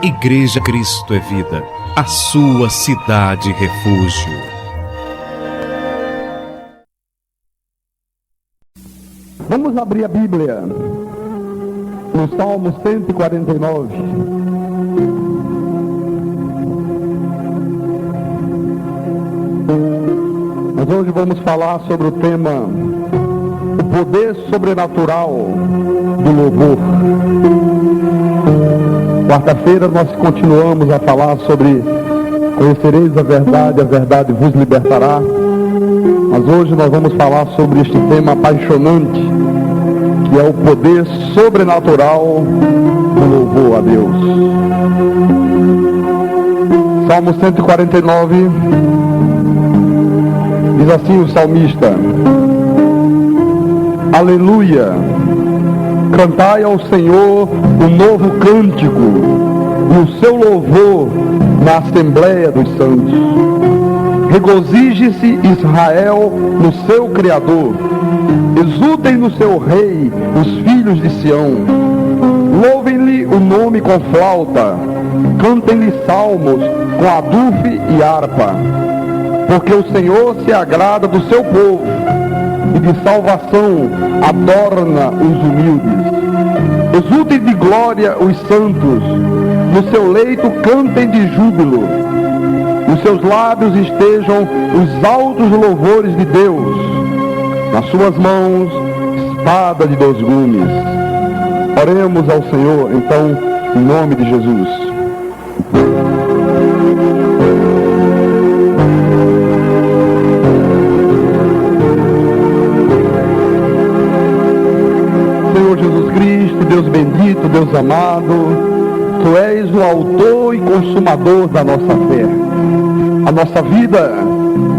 Igreja Cristo é Vida, a sua cidade refúgio. Vamos abrir a Bíblia no Salmo 149. Nós hoje vamos falar sobre o tema o poder sobrenatural do louvor. Quarta-feira nós continuamos a falar sobre conhecereis a verdade vos libertará. Mas hoje nós vamos falar sobre este tema apaixonante, que é o poder sobrenatural do louvor a Deus. Salmo 149, diz assim o salmista: Aleluia! Cantai ao Senhor um novo cântico, e o seu louvor na Assembleia dos Santos. Regozije-se Israel no seu Criador, exultem no seu Rei os filhos de Sião. Louvem-lhe o nome com flauta, cantem-lhe salmos com adufe e harpa, porque o Senhor se agrada do seu povo, e de salvação adorna os humildes. Exultem de glória os santos, no seu leito cantem de júbilo. Nos seus lábios estejam os altos louvores de Deus, nas suas mãos espada de 2 gumes. Oremos ao Senhor, então, em nome de Jesus. Senhor Jesus Cristo, Deus bendito, Deus amado, Tu és o autor e consumador da nossa fé. A nossa vida,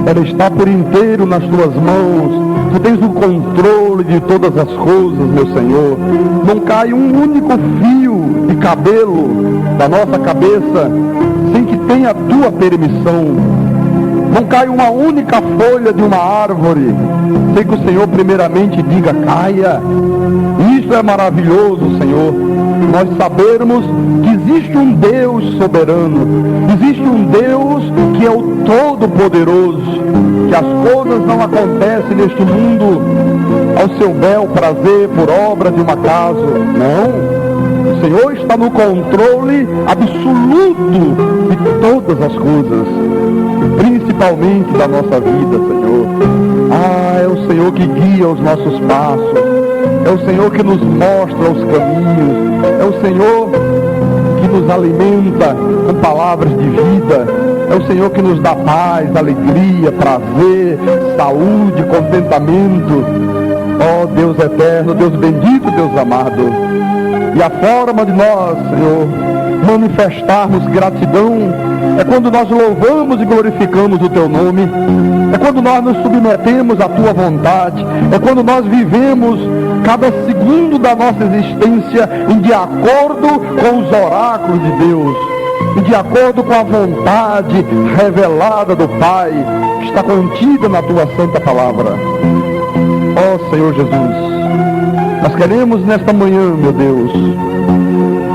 ela está por inteiro nas Tuas mãos. Tu tens o controle de todas as coisas, meu Senhor. Não cai um único fio de cabelo da nossa cabeça sem que tenha a Tua permissão. Não cai uma única folha de uma árvore sem que o Senhor primeiramente diga caia. Isso é maravilhoso, Senhor. Nós sabermos que existe um Deus soberano, existe um Deus que é o Todo-Poderoso, que as coisas não acontecem neste mundo ao seu bel prazer, por obra de um acaso. Não, o Senhor está no controle absoluto de todas as coisas, principalmente da nossa vida, Senhor. É o Senhor que guia os nossos passos, é o Senhor que nos mostra os caminhos, é o Senhor que nos alimenta com palavras de vida, é o Senhor que nos dá paz, alegria, prazer, saúde, contentamento. Ó Deus eterno, Deus bendito, Deus amado. E a forma de nós, Senhor, manifestarmos gratidão é quando nós louvamos e glorificamos o Teu nome, é quando nós nos submetemos à Tua vontade, é quando nós vivemos cada segundo da nossa existência de acordo com os oráculos de Deus, de acordo com a vontade revelada do Pai, que está contida na Tua Santa Palavra. Ó Senhor Jesus, nós queremos nesta manhã, meu Deus,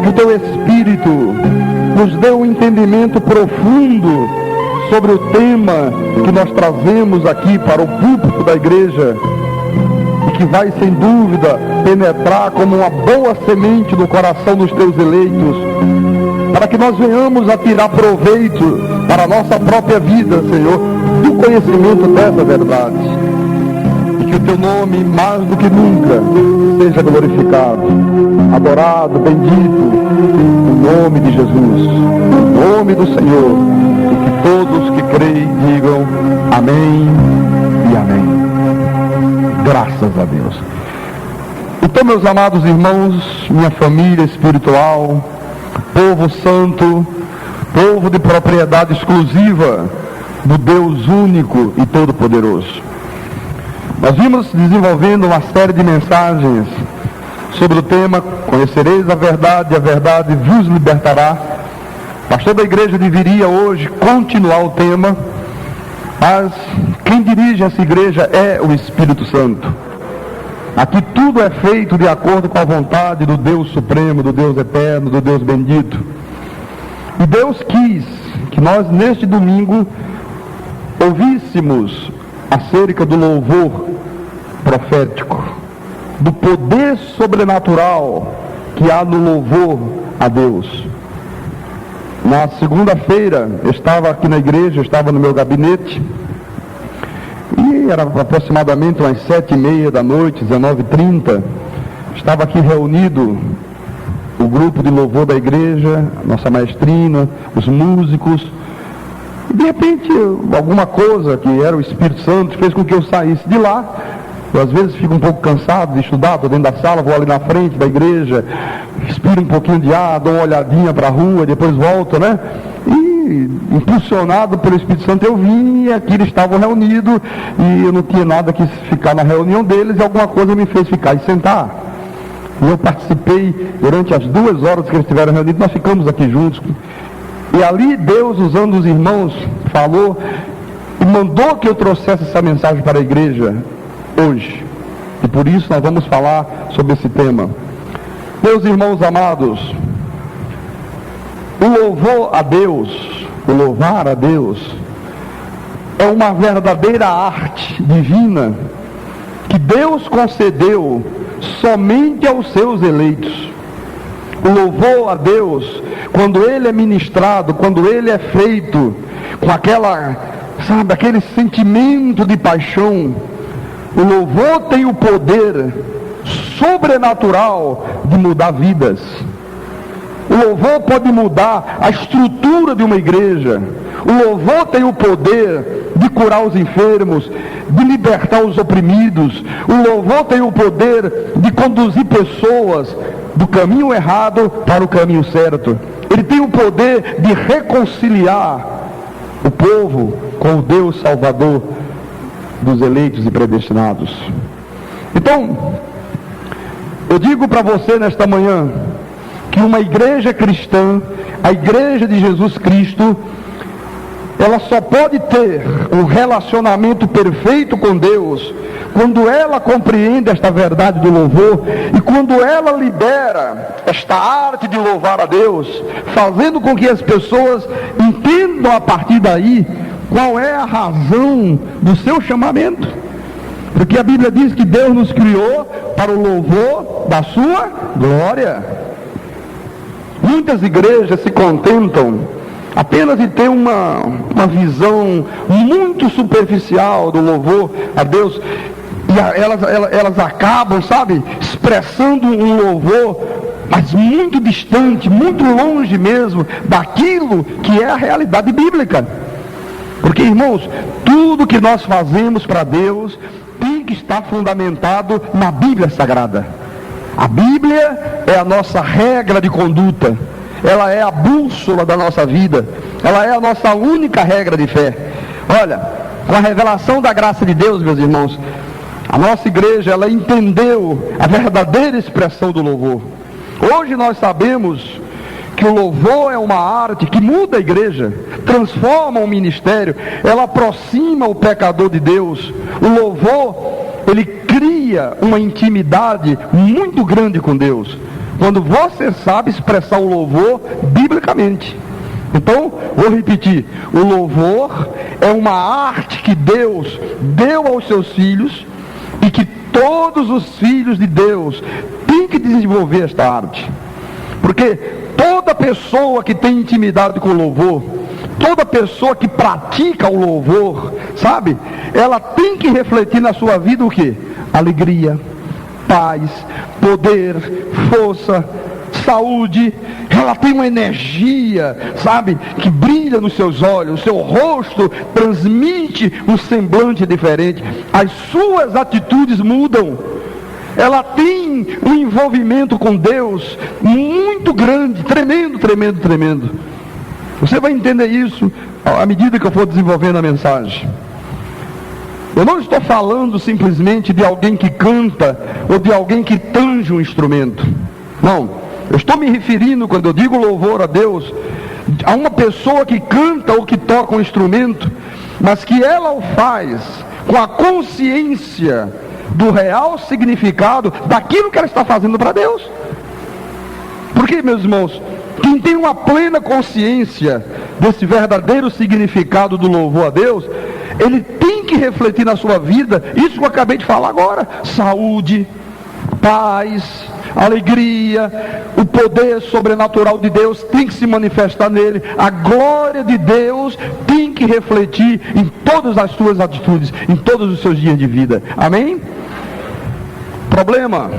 que o Teu Espírito nos dê um entendimento profundo sobre o tema que nós trazemos aqui para o púlpito da igreja, e que vai sem dúvida penetrar como uma boa semente no coração dos Teus eleitos, para que nós venhamos a tirar proveito para a nossa própria vida, Senhor, do conhecimento dessa verdade. E que o Teu nome, mais do que nunca, seja glorificado, adorado, bendito, no nome de Jesus, no nome do Senhor. E que todos que creem digam amém e amém. Graças a Deus. Então, meus amados irmãos, minha família espiritual, povo santo, povo de propriedade exclusiva do Deus único e todo-poderoso, nós vimos desenvolvendo uma série de mensagens sobre o tema conhecereis a verdade vos libertará. O pastor da igreja deveria hoje continuar o tema, mas quem dirige essa igreja é o Espírito Santo. Aqui tudo é feito de acordo com a vontade do Deus Supremo, do Deus Eterno, do Deus Bendito. E Deus quis que nós neste domingo ouvíssemos acerca do louvor profético, do poder sobrenatural que há no louvor a Deus. Na segunda-feira, eu estava aqui na igreja, eu estava no meu gabinete, e era aproximadamente umas 7h30 da noite, 19h30, estava aqui reunido o grupo de louvor da igreja, nossa maestrina, os músicos, e de repente alguma coisa que era o Espírito Santo fez com que eu saísse de lá. Eu às vezes fico um pouco cansado de estudar, estou dentro da sala, vou ali na frente da igreja, respiro um pouquinho de ar, dou uma olhadinha para a rua, depois volto, né? E impulsionado pelo Espírito Santo eu vim, e aqui eles estavam reunidos, e eu não tinha nada que ficar na reunião deles, e alguma coisa me fez ficar e sentar. E eu participei durante as 2 horas que eles estiveram reunidos, nós ficamos aqui juntos. E ali Deus, usando os irmãos, falou e mandou que eu trouxesse essa mensagem para a igreja hoje. E por isso nós vamos falar sobre esse tema. Meus irmãos amados, o louvor a Deus, o louvar a Deus, é uma verdadeira arte divina que Deus concedeu somente aos seus eleitos. O louvor a Deus, quando ele é ministrado, quando ele é feito com aquele sentimento de paixão, o louvor tem o poder sobrenatural de mudar vidas. O louvor pode mudar a estrutura de uma igreja. O louvor tem o poder de curar os enfermos, de libertar os oprimidos. O louvor tem o poder de conduzir pessoas do caminho errado para o caminho certo. Ele tem o poder de reconciliar o povo com o Deus Salvador dos eleitos e predestinados. Então, eu digo para você nesta manhã que uma igreja cristã, a igreja de Jesus Cristo, ela só pode ter um relacionamento perfeito com Deus quando ela compreende esta verdade do louvor e quando ela libera esta arte de louvar a Deus, fazendo com que as pessoas entendam a partir daí qual é a razão do seu chamamento. Porque a Bíblia diz que Deus nos criou para o louvor da sua glória. Muitas igrejas se contentam apenas de ter uma visão muito superficial do louvor a Deus, e elas acabam, expressando um louvor, mas muito distante, muito longe mesmo daquilo que é a realidade bíblica. Porque, irmãos, tudo que nós fazemos para Deus tem que estar fundamentado na Bíblia Sagrada. A Bíblia é a nossa regra de conduta, ela é a bússola da nossa vida, ela é a nossa única regra de fé. Olha, com a revelação da graça de Deus, meus irmãos, a nossa igreja, ela entendeu a verdadeira expressão do louvor. Hoje nós sabemos que o louvor é uma arte que muda a igreja, transforma o ministério, ela aproxima o pecador de Deus. O louvor, ele cria uma intimidade muito grande com Deus, quando você sabe expressar o louvor biblicamente. Então, vou repetir, o louvor é uma arte que Deus deu aos seus filhos e que todos os filhos de Deus têm que desenvolver esta arte. Porque toda pessoa que tem intimidade com o louvor, toda pessoa que pratica o louvor, ela tem que refletir na sua vida o quê? Alegria, paz, poder, força, saúde. Ela tem uma energia, que brilha nos seus olhos, o seu rosto transmite um semblante diferente, as suas atitudes mudam. Ela tem um envolvimento com Deus muito grande, tremendo, tremendo, tremendo. Você vai entender isso à medida que eu for desenvolvendo a mensagem. Eu não estou falando simplesmente de alguém que canta ou de alguém que tange um instrumento. Não, eu estou me referindo, quando eu digo louvor a Deus, a uma pessoa que canta ou que toca um instrumento, mas que ela o faz com a consciência do real significado daquilo que ela está fazendo para Deus. Porque, meus irmãos, quem tem uma plena consciência desse verdadeiro significado do louvor a Deus, ele tem que refletir na sua vida, isso que eu acabei de falar agora: saúde, paz, alegria, o poder sobrenatural de Deus tem que se manifestar nele, a glória de Deus tem que refletir em todas as suas atitudes, em todos os seus dias de vida. Amém? Problema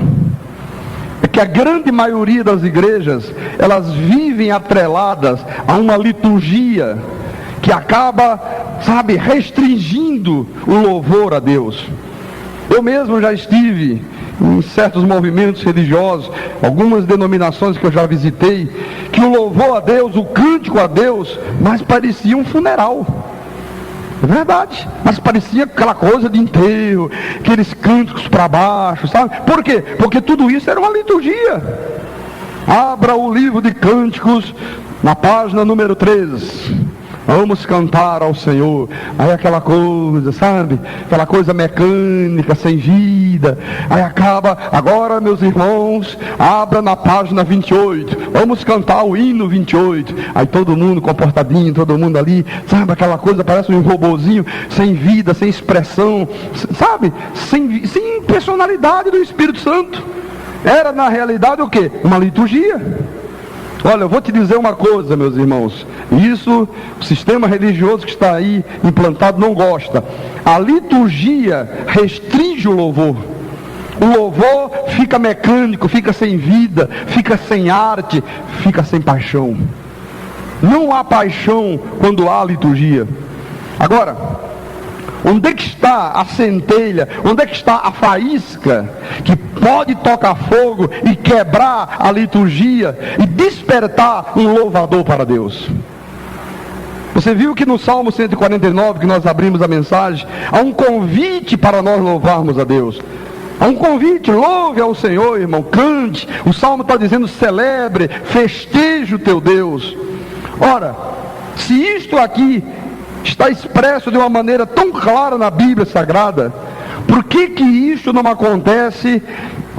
é que a grande maioria das igrejas, elas vivem atreladas a uma liturgia que acaba, restringindo o louvor a Deus. Eu mesmo já estive em certos movimentos religiosos, algumas denominações que eu já visitei, que o louvor a Deus, o cântico a Deus, mais parecia um funeral. É verdade, mas parecia aquela coisa de enterro, aqueles cânticos para baixo, sabe? Por quê? Porque tudo isso era uma liturgia. Abra o livro de Cânticos, na página número 3. Vamos cantar ao Senhor. Aí aquela coisa, sabe? Aquela coisa mecânica, sem vida. Aí acaba, agora meus irmãos, abra na página 28. Vamos cantar o hino 28. Aí todo mundo comportadinho, todo mundo ali, sabe? Aquela coisa, parece um robozinho, sem vida, sem expressão, sabe? Sem personalidade do Espírito Santo. Era na realidade o quê? Uma liturgia. Olha, eu vou te dizer uma coisa, meus irmãos. Isso, o sistema religioso que está aí implantado não gosta. A liturgia restringe o louvor. O louvor fica mecânico, fica sem vida, fica sem arte, fica sem paixão. Não há paixão quando há liturgia. Agora, onde é que está a centelha? Onde é que está a faísca que pode tocar fogo e quebrar a liturgia e despertar um louvador para Deus? Você viu que no Salmo 149, que nós abrimos a mensagem, há um convite para nós louvarmos a Deus. Há um convite: louve ao Senhor, irmão, cante. O Salmo está dizendo: celebre, festeje o teu Deus. Ora, se isto aqui está expresso de uma maneira tão clara na Bíblia Sagrada, por que que isso não acontece,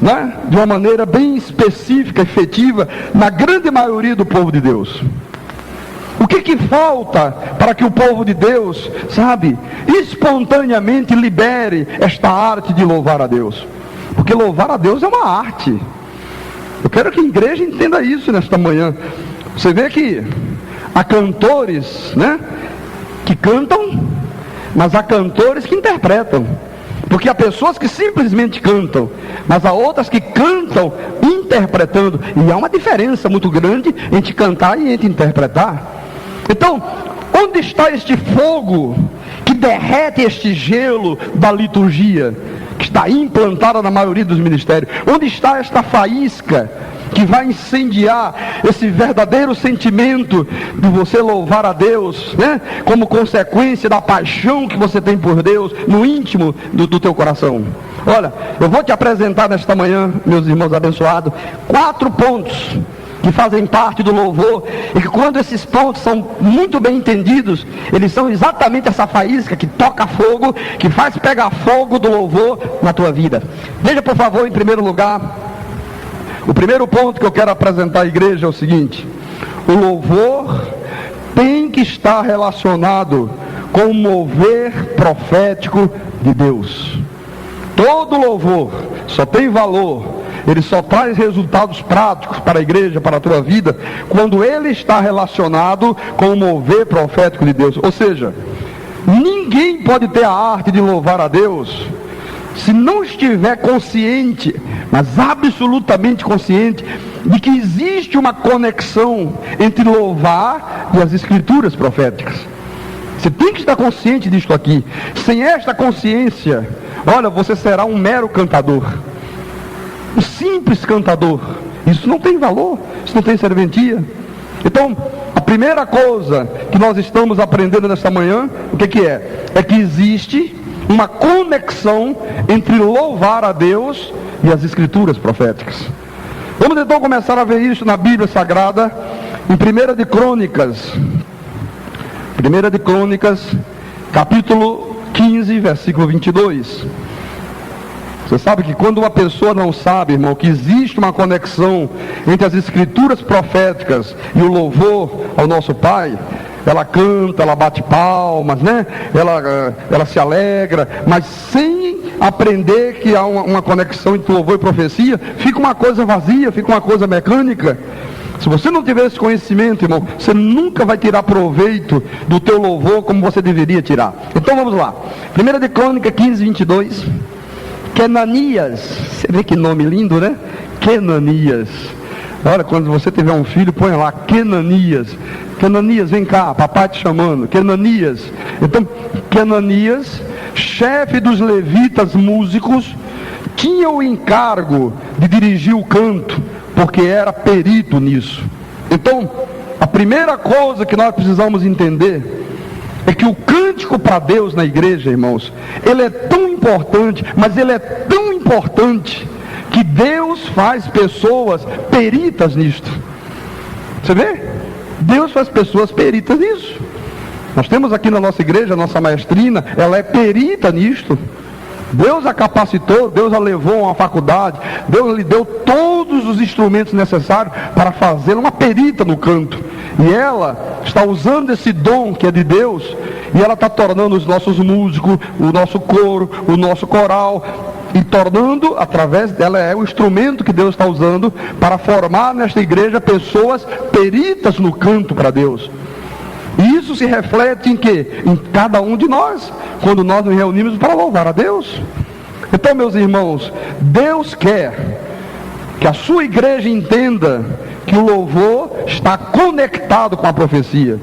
né, de uma maneira bem específica, efetiva, na grande maioria do povo de Deus? O que que falta para que o povo de Deus, espontaneamente libere esta arte de louvar a Deus? Porque louvar a Deus é uma arte. Eu quero que a igreja entenda isso nesta manhã. Você vê que há cantores, que cantam, mas há cantores que interpretam. Porque há pessoas que simplesmente cantam, mas há outras que cantam interpretando. E há uma diferença muito grande entre cantar e entre interpretar. Então, onde está este fogo que derrete este gelo da liturgia, que está implantada na maioria dos ministérios? Onde está esta faísca que vai incendiar esse verdadeiro sentimento de você louvar a Deus, como consequência da paixão que você tem por Deus no íntimo do teu coração? Olha, eu vou te apresentar nesta manhã, meus irmãos abençoados, 4 pontos que fazem parte do louvor, e que quando esses pontos são muito bem entendidos, eles são exatamente essa faísca que toca fogo, que faz pegar fogo do louvor na tua vida. Veja, por favor, em primeiro lugar, o primeiro ponto que eu quero apresentar à igreja é o seguinte: o louvor tem que estar relacionado com o mover profético de Deus. Todo louvor só tem valor, ele só traz resultados práticos para a igreja, para a tua vida, quando ele está relacionado com o mover profético de Deus. Ou seja, ninguém pode ter a arte de louvar a Deus se não estiver consciente, mas absolutamente consciente, de que existe uma conexão entre louvar e as escrituras proféticas. Você tem que estar consciente disto aqui. Sem esta consciência, olha, você será um mero cantador, um simples cantador. Isso não tem valor, isso não tem serventia. Então, a primeira coisa que nós estamos aprendendo nesta manhã, o que é? É que existe uma conexão entre louvar a Deus e as escrituras proféticas. Vamos então começar a ver isso na Bíblia Sagrada, em 1 de Crônicas, capítulo 15, versículo 22. Você sabe que quando uma pessoa não sabe, irmão, que existe uma conexão entre as escrituras proféticas e o louvor ao nosso Pai, ela canta, ela bate palmas, né? Ela se alegra, mas sem aprender que há uma conexão entre louvor e profecia, fica uma coisa vazia, fica uma coisa mecânica. Se você não tiver esse conhecimento, irmão, você nunca vai tirar proveito do teu louvor como você deveria tirar. Então vamos lá. 1 de Crônica 15, 22. Kenanias, você vê que nome lindo, né? Kenanias. Olha, quando você tiver um filho, põe lá, Kenanias. Kenanias, vem cá, papai te chamando. Kenanias. Então, Kenanias, chefe dos levitas músicos, tinha o encargo de dirigir o canto, porque era perito nisso. Então, a primeira coisa que nós precisamos entender é que o cântico para Deus na igreja, irmãos, ele é tão importante, mas ele é tão importante que Deus faz pessoas peritas nisto. Você vê? Deus faz pessoas peritas nisso. Nós temos aqui na nossa igreja, a nossa maestrina, ela é perita nisto. Deus a capacitou, Deus a levou a uma faculdade, Deus lhe deu todos os instrumentos necessários para fazê-la uma perita no canto. E ela está usando esse dom que é de Deus, e ela está tornando os nossos músicos, o nosso coro, o nosso coral, e tornando, através dela, é o instrumento que Deus está usando para formar nesta igreja pessoas peritas no canto para Deus. E isso se reflete em quê? Em cada um de nós, quando nós nos reunimos para louvar a Deus. Então, meus irmãos, Deus quer que a sua igreja entenda que o louvor está conectado com a profecia.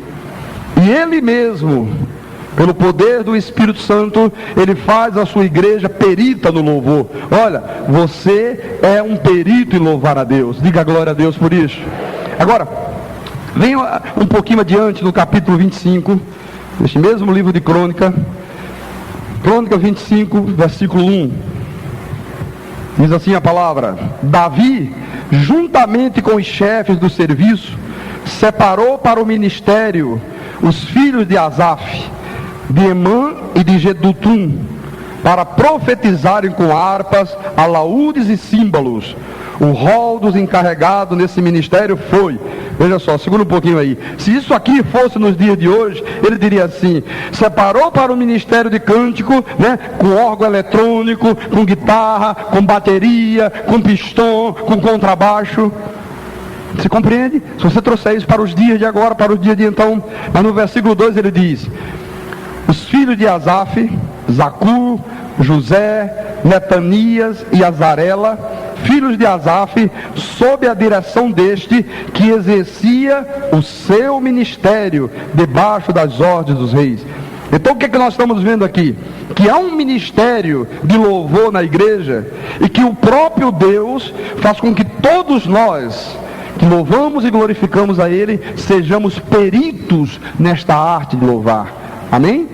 E Ele mesmo, pelo poder do Espírito Santo, Ele faz a sua igreja perita no louvor. Olha, você é um perito em louvar a Deus. Diga glória a Deus por isso. Agora, venha um pouquinho adiante no capítulo 25, neste mesmo livro de Crônica. Crônica 25, versículo 1. Diz assim a palavra: Davi, juntamente com os chefes do serviço, separou para o ministério os filhos de Asaf, de Emã e de Jedutum, para profetizarem com harpas, alaúdes e símbolos. O rol dos encarregados nesse ministério foi, veja só, segura um pouquinho aí, se isso aqui fosse nos dias de hoje, ele diria assim: separou para o ministério de cântico, né, com órgão eletrônico, com guitarra, com bateria, com pistão, com contrabaixo. Você compreende? Se você trouxer isso para os dias de agora, para os dias de então. Mas no versículo 2 ele diz: os filhos de Asaf, Zacur, José, Netanias e Azarela, filhos de Asaf, sob a direção deste, que exercia o seu ministério debaixo das ordens dos reis. Então o que é que nós estamos vendo aqui? Que há um ministério de louvor na igreja, e que o próprio Deus faz com que todos nós que louvamos e glorificamos a Ele sejamos peritos nesta arte de louvar. Amém?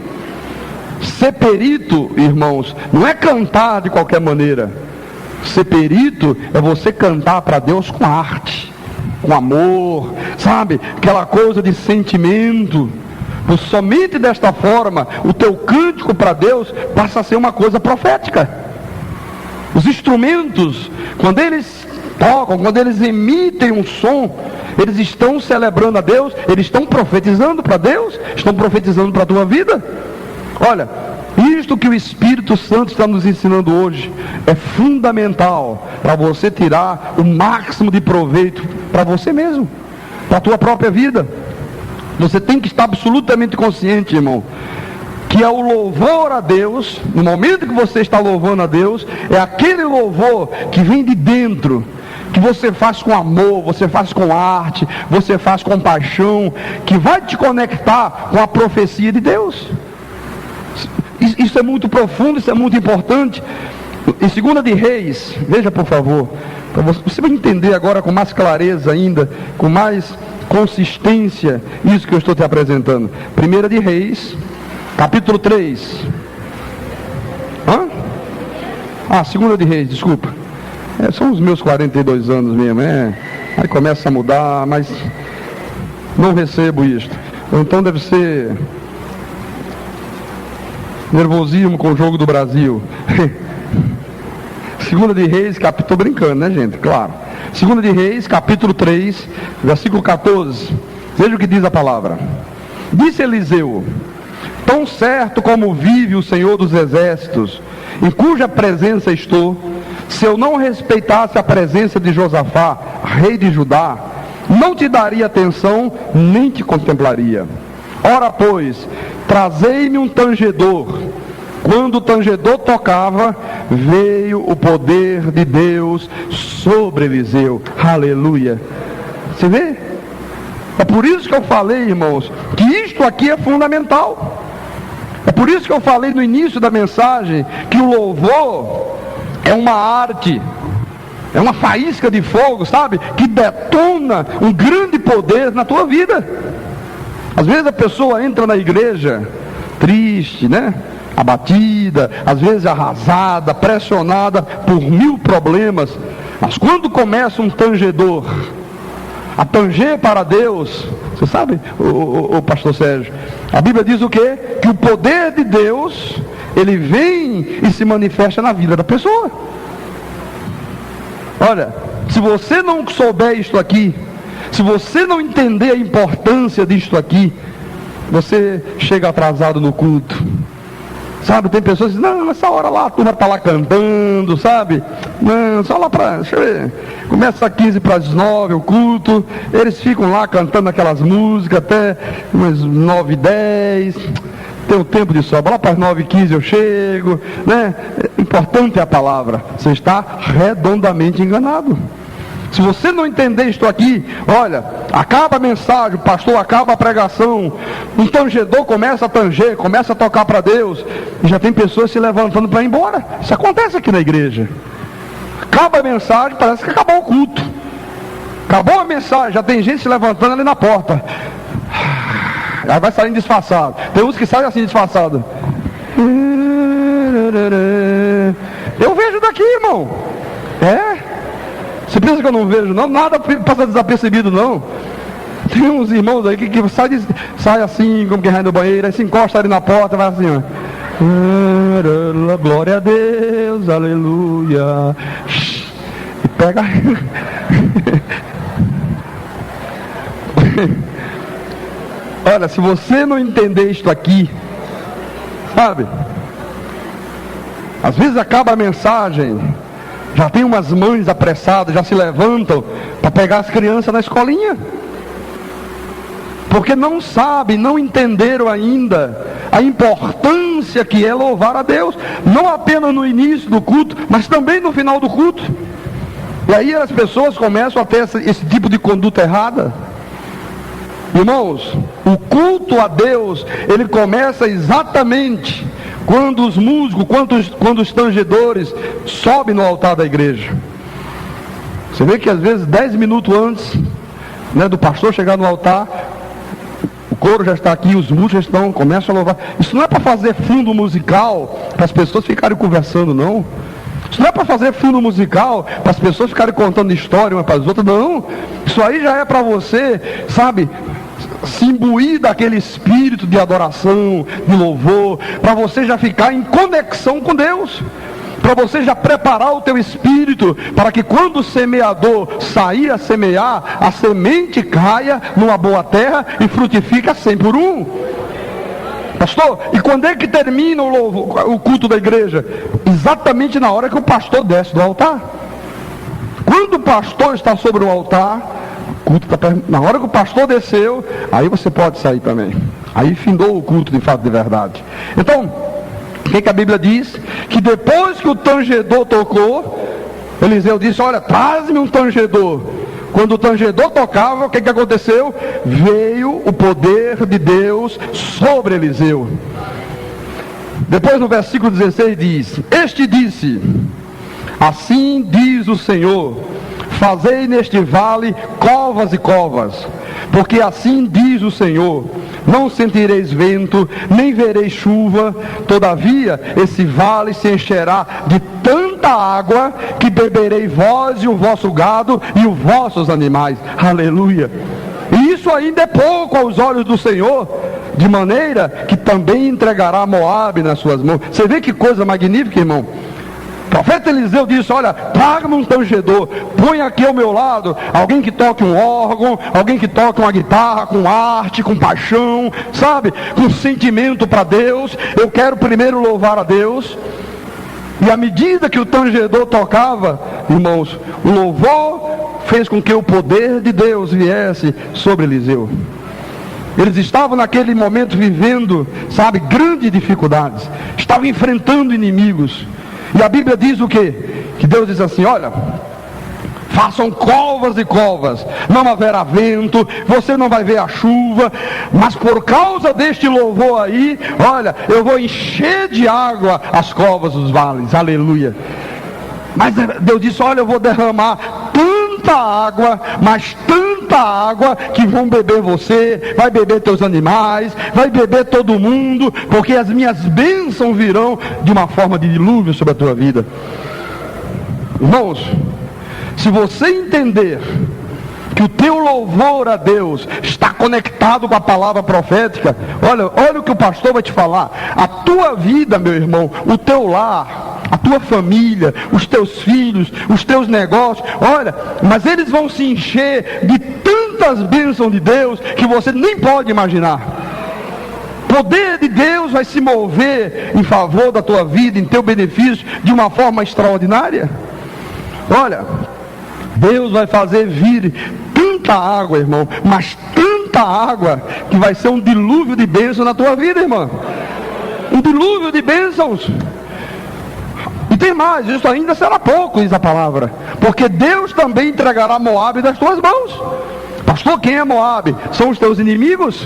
Ser perito, irmãos, não é cantar de qualquer maneira. Ser perito é você cantar para Deus com arte, com amor, sabe? Aquela coisa de sentimento. Pois somente desta forma o teu cântico para Deus passa a ser uma coisa profética. Os instrumentos, quando eles tocam, quando eles emitem um som, eles estão celebrando a Deus, eles estão profetizando para Deus, estão profetizando para a tua vida. Olha, isto que o Espírito Santo está nos ensinando hoje é fundamental para você tirar o máximo de proveito para você mesmo, para a tua própria vida. Você tem que estar absolutamente consciente, irmão, que é o louvor a Deus, no momento que você está louvando a Deus, é aquele louvor que vem de dentro, que você faz com amor, você faz com arte, você faz com paixão, que vai te conectar com a profecia de Deus. Isso é muito profundo, isso é muito importante. Em 2 de Reis, veja por favor, para você vai entender agora com mais clareza ainda, com mais consistência, isso que eu estou te apresentando. 1 de Reis, capítulo 3. 2 de Reis, desculpa. São os meus 42 anos mesmo, aí começa a mudar, mas não recebo isto. Então deve ser nervosismo com o jogo do Brasil. Segunda de Reis, estou brincando, né, gente? Claro. Segunda de Reis, capítulo 3, versículo 14. Veja o que diz a palavra. Disse Eliseu: tão certo como vive o Senhor dos Exércitos, em cuja presença estou, se eu não respeitasse a presença de Josafá, rei de Judá, não te daria atenção, nem te contemplaria. Ora, pois, trazei-me um tangedor. Quando o tangedor tocava, veio o poder de Deus sobre Eliseu. Aleluia. Você vê? É por isso que eu falei, irmãos, que isto aqui é fundamental. É por isso que eu falei no início da mensagem que o louvor é uma arte, é uma faísca de fogo, sabe? Que detona um grande poder na tua vida. Às vezes a pessoa entra na igreja triste, né? Abatida, às vezes arrasada, pressionada por 1000 problemas. Mas quando começa um tangedor a tanger para Deus, você sabe, o pastor Sérgio, a Bíblia diz o quê? Que o poder de Deus, ele vem e se manifesta na vida da pessoa. Olha, se você não souber isto aqui, se você não entender a importância disto aqui, você chega atrasado no culto. Sabe, tem pessoas que dizem, não, nessa hora lá a turma está lá cantando, sabe? Não, só lá para, deixa eu ver, começa às 15 para as 9 o culto, eles ficam lá cantando aquelas músicas até umas 9h10, tem o tempo de sobra, lá para as 9h15 eu chego, né? Importante é a palavra, você está redondamente enganado. Se você não entender isto aqui, olha, acaba a mensagem, o pastor acaba a pregação, um tangedor começa a tanger, começa a tocar para Deus, e já tem pessoas se levantando para ir embora. Isso acontece aqui na igreja. Acaba a mensagem, parece que acabou o culto. Acabou a mensagem, já tem gente se levantando ali na porta. Aí vai saindo disfarçado. Tem uns que saem assim disfarçado. Eu vejo daqui, irmão. Você pensa que eu não vejo não? Nada passa desapercebido não. Tem uns irmãos aí que sai assim, como quem vai no banheiro, aí se encosta ali na porta, vai assim, ó. Glória a Deus, aleluia. E pega. Olha, se você não entender isto aqui, sabe? Às vezes acaba a mensagem, já tem umas mães apressadas, já se levantam para pegar as crianças na escolinha. Porque não sabem, não entenderam ainda a importância que é louvar a Deus. Não apenas no início do culto, mas também no final do culto. E aí as pessoas começam a ter esse tipo de conduta errada. Irmãos, o culto a Deus, ele começa exatamente quando os músicos, quando os tangedores sobem no altar da igreja. Você vê que às vezes 10 minutos antes, né, do pastor chegar no altar, o coro já está aqui, os músicos começam a louvar. Isso não é para fazer fundo musical para as pessoas ficarem conversando, não. Isso não é para fazer fundo musical para as pessoas ficarem contando história umas para as outras, não. Isso aí já é para você, sabe, se imbuir daquele espírito de adoração, de louvor, para você já ficar em conexão com Deus, para você já preparar o teu espírito, para que quando o semeador sair a semear, a semente caia numa boa terra e frutifica 100 por 1. Pastor, e quando é que termina o culto da igreja? Exatamente na hora que o pastor desce do altar. Quando o pastor está sobre o altar, culto tá, na hora que o pastor desceu, aí você pode sair também. Aí findou o culto de fato, de verdade. Então, o que a Bíblia diz? Que depois que o tangedor tocou, Eliseu disse, olha, traz-me um tangedor. Quando o tangedor tocava, o que aconteceu? Veio o poder de Deus sobre Eliseu. Depois no versículo 16 diz, este disse, assim diz o Senhor, fazei neste vale covas e covas, porque assim diz o Senhor, não sentireis vento, nem vereis chuva, todavia esse vale se encherá de tanta água, que beberei vós e o vosso gado e os vossos animais. Aleluia. E isso ainda é pouco aos olhos do Senhor, de maneira que também entregará Moabe nas suas mãos. Você vê que coisa magnífica, irmão? profeta Eliseu disse: olha, traga-me um tangedor, põe aqui ao meu lado alguém que toque um órgão, alguém que toque uma guitarra com arte, com paixão, sabe, com sentimento para Deus. Eu quero primeiro louvar a Deus. E à medida que o tangedor tocava, irmãos, o louvor fez com que o poder de Deus viesse sobre Eliseu. Eles estavam naquele momento vivendo, sabe, grandes dificuldades, estavam enfrentando inimigos. E a Bíblia diz o quê? Que Deus diz assim: olha, façam covas e covas, não haverá vento, você não vai ver a chuva, mas por causa deste louvor aí, olha, eu vou encher de água as covas dos vales, aleluia. Mas Deus disse: olha, eu vou derramar tanta água, mas tanta água, que vão beber você, vai beber teus animais, vai beber todo mundo, porque as minhas bênçãos virão de uma forma de dilúvio sobre a tua vida. Irmãos, se você entender que o teu louvor a Deus está conectado com a palavra profética, olha o que o pastor vai te falar. A tua vida, meu irmão, o teu lar, a tua família, os teus filhos, os teus negócios, olha, mas eles vão se encher de tantas bênçãos de Deus que você nem pode imaginar. O poder de Deus vai se mover em favor da tua vida, em teu benefício, de uma forma extraordinária. Olha, Deus vai fazer vir tanta água, irmão, mas tanta água, que vai ser um dilúvio de bênçãos na tua vida, irmão. Um dilúvio de bênçãos. E tem mais, isso ainda será pouco, diz a palavra, porque Deus também entregará Moabe nas tuas mãos. Pastor, quem é Moabe? São os teus inimigos.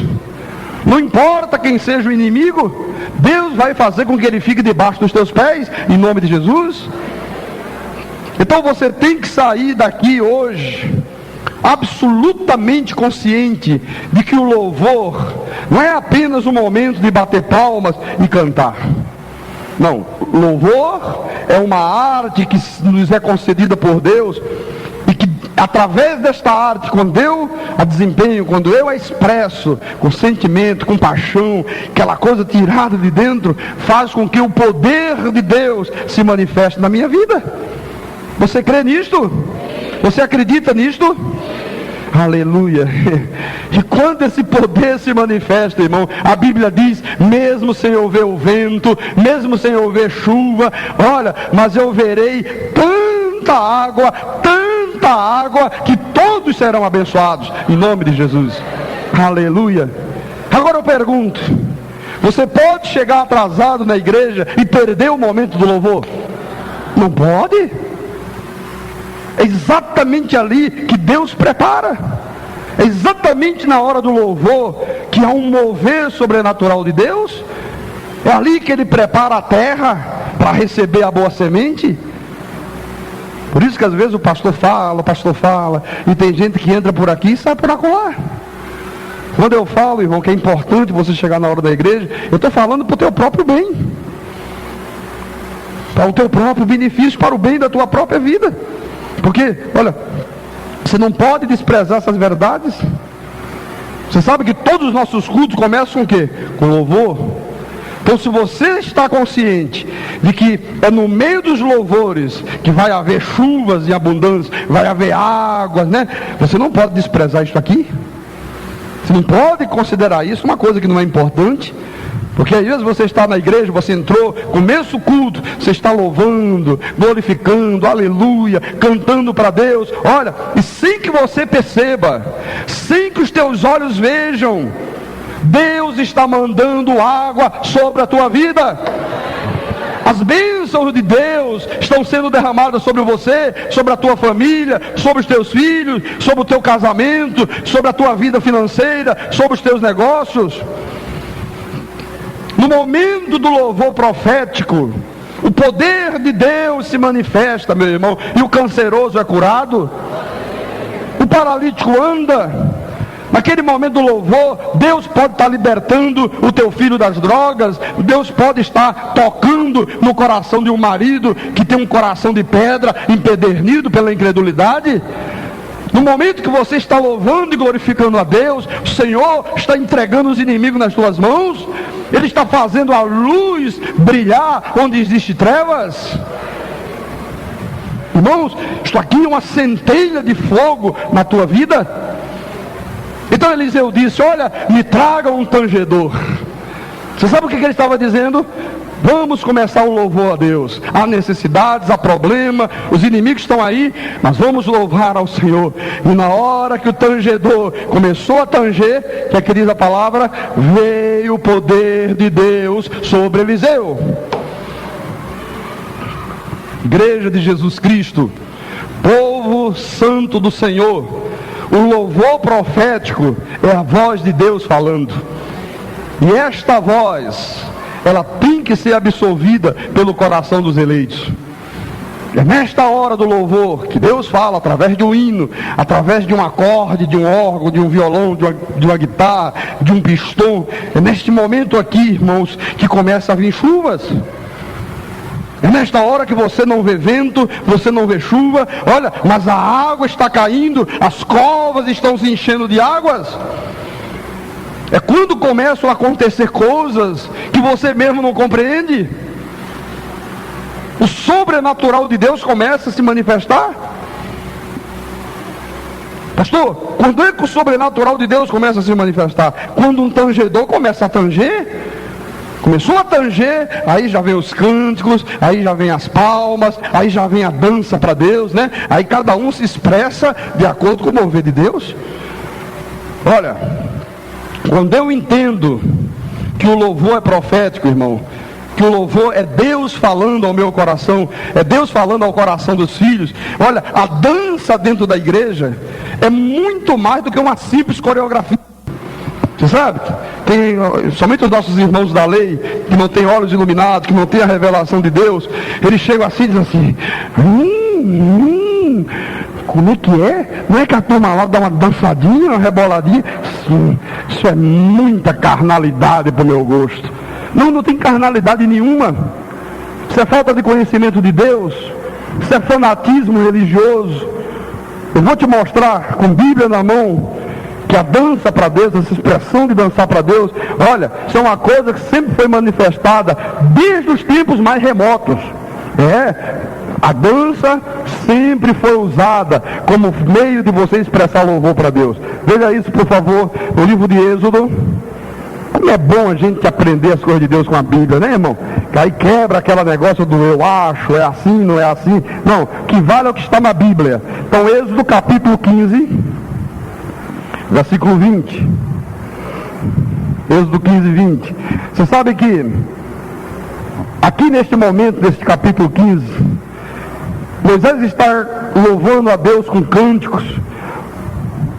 Não importa quem seja o inimigo, Deus vai fazer com que ele fique debaixo dos teus pés, em nome de Jesus. Então você tem que sair daqui hoje absolutamente consciente de que o louvor não é apenas um momento de bater palmas e cantar. Não, louvor é uma arte que nos é concedida por Deus, e que através desta arte, quando eu a desempenho, quando eu a expresso com sentimento, com paixão, aquela coisa tirada de dentro, faz com que o poder de Deus se manifeste na minha vida. Você crê nisto? Você acredita nisto? Aleluia. E quando esse poder se manifesta, irmão, a Bíblia diz: mesmo sem houver o vento, mesmo sem houver chuva, olha, mas eu verei tanta água, que todos serão abençoados, em nome de Jesus. Aleluia. Agora eu pergunto: você pode chegar atrasado na igreja e perder o momento do louvor? Não pode. É exatamente ali que Deus prepara. É exatamente na hora do louvor que há um mover sobrenatural de Deus. É ali que Ele prepara a terra para receber a boa semente. Por isso que às vezes o pastor fala, e tem gente que entra por aqui e sai por acolá. Quando eu falo, irmão, que é importante você chegar na hora da igreja, eu estou falando para o teu próprio bem, para o teu próprio benefício, para o bem da tua própria vida. Porque, olha, você não pode desprezar essas verdades. Você sabe que todos os nossos cultos começam com o quê? Com louvor. Então, se você está consciente de que é no meio dos louvores que vai haver chuvas e abundância, vai haver águas, né? Você não pode desprezar isso aqui. Você não pode considerar isso uma coisa que não é importante. Porque às vezes você está na igreja, você entrou, começa o culto, você está louvando, glorificando, aleluia, cantando para Deus, olha, e sem que você perceba, sem que os teus olhos vejam, Deus está mandando água sobre a tua vida. As bênçãos de Deus estão sendo derramadas sobre você, sobre a tua família, sobre os teus filhos, sobre o teu casamento, sobre a tua vida financeira, sobre os teus negócios. No momento do louvor profético, o poder de Deus se manifesta, meu irmão, e o canceroso é curado, o paralítico anda. Naquele momento do louvor, Deus pode estar libertando o teu filho das drogas, Deus pode estar tocando no coração de um marido que tem um coração de pedra, empedernido pela incredulidade. No momento que você está louvando e glorificando a Deus, o Senhor está entregando os inimigos nas tuas mãos. Ele está fazendo a luz brilhar onde existe trevas. Irmãos, isto aqui é uma centelha de fogo na tua vida. Então Eliseu disse: olha, me traga um tangedor. Você sabe o que ele estava dizendo? Vamos começar o louvor a Deus. Há necessidades, há problema, os inimigos estão aí, mas vamos louvar ao Senhor. E na hora que o tangedor começou a tanger, que é que diz a palavra? Veio o poder de Deus sobre Eliseu. Igreja de Jesus Cristo, povo santo do Senhor, o louvor profético é a voz de Deus falando. E esta voz, ela tem que ser absorvida pelo coração dos eleitos. É nesta hora do louvor que Deus fala através de um hino, através de um acorde, de um órgão, de um violão, de uma guitarra, de um pistão. É neste momento aqui, irmãos, que começa a vir chuvas. É nesta hora que você não vê vento, você não vê chuva. Olha, mas a água está caindo, as covas estão se enchendo de águas. É quando começam a acontecer coisas que você mesmo não compreende. O sobrenatural de Deus começa a se manifestar. Pastor, quando é que o sobrenatural de Deus começa a se manifestar? Quando um tangedor começa a tanger. Começou a tanger, aí já vem os cânticos, aí já vem as palmas, aí já vem a dança para Deus, né? Aí cada um se expressa de acordo com o mover de Deus. Olha, quando eu entendo que o louvor é profético, irmão, que o louvor é Deus falando ao meu coração, é Deus falando ao coração dos filhos. Olha, a dança dentro da igreja é muito mais do que uma simples coreografia. Você sabe? Somente os nossos irmãos da lei, que não têm olhos iluminados, que não têm a revelação de Deus, eles chegam assim e dizem assim: como é que é? Não é que a turma lá dá uma dançadinha, uma reboladinha? Sim, isso é muita carnalidade para o meu gosto. Não tem carnalidade nenhuma. Isso é falta de conhecimento de Deus. Isso é fanatismo religioso. Eu vou te mostrar com Bíblia na mão que a dança para Deus, essa expressão de dançar para Deus, olha, isso é uma coisa que sempre foi manifestada desde os tempos mais remotos. A dança sempre foi usada como meio de você expressar louvor para Deus. Veja isso, por favor, no livro de Êxodo. Como é bom a gente aprender as coisas de Deus com a Bíblia, né, irmão? Que aí quebra aquele negócio do eu acho, é assim, não é assim. Não, o que vale é o que está na Bíblia. Então, Êxodo capítulo 15, versículo 20. Êxodo 15, 20. Você sabe que aqui neste momento, neste capítulo 15, Moisés está louvando a Deus com cânticos,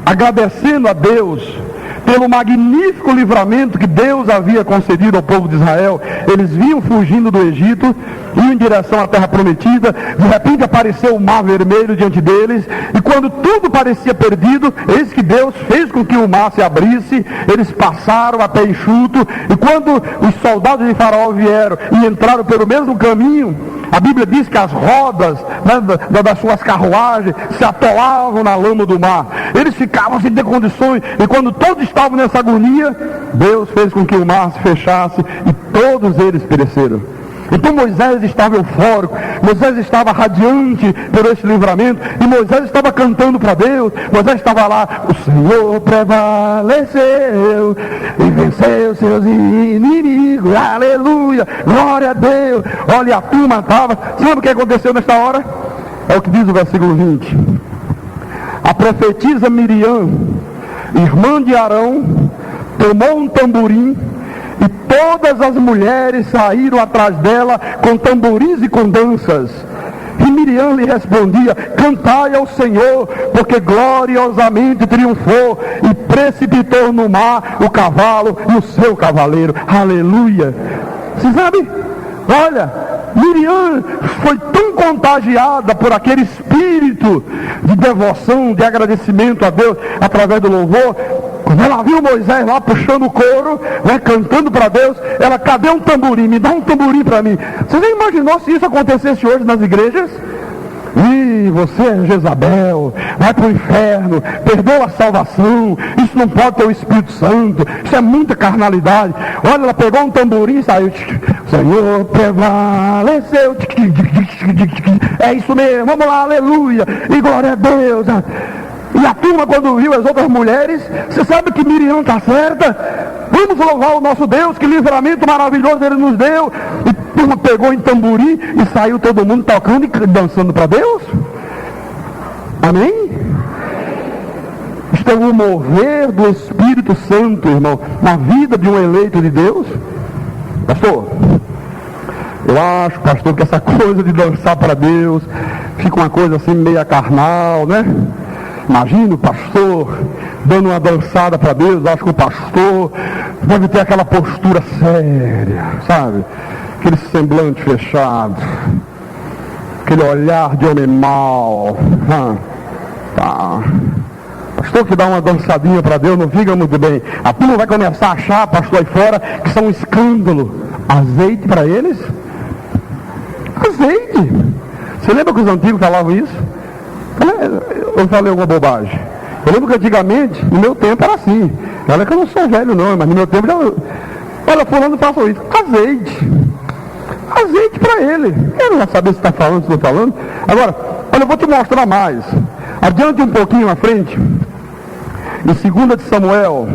agradecendo a Deus pelo magnífico livramento que Deus havia concedido ao povo de Israel. Eles vinham fugindo do Egito, iam em direção à terra prometida. De repente apareceu o mar vermelho diante deles, e quando tudo parecia perdido, eis que Deus fez com que o mar se abrisse. Eles passaram a pé enxuto, e quando os soldados de Faraó vieram e entraram pelo mesmo caminho, a Bíblia diz que as rodas, né, das suas carruagens se atolavam na lama do mar. Eles ficavam sem ter condições, e quando todos estavam nessa agonia, Deus fez com que o mar se fechasse e todos eles pereceram. Então Moisés estava eufórico, Moisés estava radiante por esse livramento, e Moisés estava cantando para Deus. Moisés estava lá: o Senhor prevaleceu e venceu seus inimigos, aleluia, glória a Deus. Olha, a turma estava, sabe o que aconteceu nesta hora? É o que diz o versículo 20. A profetisa Miriam, irmã de Arão, tomou um tamborim, e todas as mulheres saíram atrás dela com tamborins e com danças. E Miriam lhe respondia: cantai ao Senhor, porque gloriosamente triunfou e precipitou no mar o cavalo e o seu cavaleiro. Aleluia! Você sabe? Olha, Miriam foi tão contagiada por aquele espírito de devoção, de agradecimento a Deus através do louvor. Quando ela viu Moisés lá puxando o coro, né, cantando para Deus, ela: cadê um tamborim? Me dá um tamborim para mim. Você já imaginou se isso acontecesse hoje nas igrejas? Ih, você é Jezabel, vai para o inferno, perdeu a salvação, isso não pode ter o Espírito Santo, isso é muita carnalidade. Olha, ela pegou um tamborim e saiu, Senhor prevaleceu, é isso mesmo, vamos lá, aleluia, e glória a Deus. E a turma, quando viu as outras mulheres, você sabe que Miriam está certa? Vamos louvar o nosso Deus, que livramento maravilhoso Ele nos deu. E a turma pegou em tamborim e saiu todo mundo tocando e dançando para Deus. Amém? Isto é o mover do Espírito Santo, irmão, na vida de um eleito de Deus. Pastor, eu acho, pastor, que essa coisa de dançar para Deus fica uma coisa assim meia carnal, né? Imagina o pastor dando uma dançada para Deus. Acho que o pastor deve ter aquela postura séria, sabe? Aquele semblante fechado, aquele olhar de homem mau. Tá. Pastor que dá uma dançadinha para Deus não fica muito bem. A turma vai começar a achar, pastor, aí fora, que são um escândalo. Azeite para eles? Azeite. Você lembra que os antigos falavam isso? Eu falei alguma bobagem. Eu lembro que antigamente, no meu tempo era assim. Olha que eu não sou velho não, mas no meu tempo já... Olha, fulano faça isso. Azeite. Azeite para ele. Eu não vou saber se está falando, se não está falando. Agora, olha, eu vou te mostrar mais. Adiante um pouquinho à frente. Em 2 de Samuel.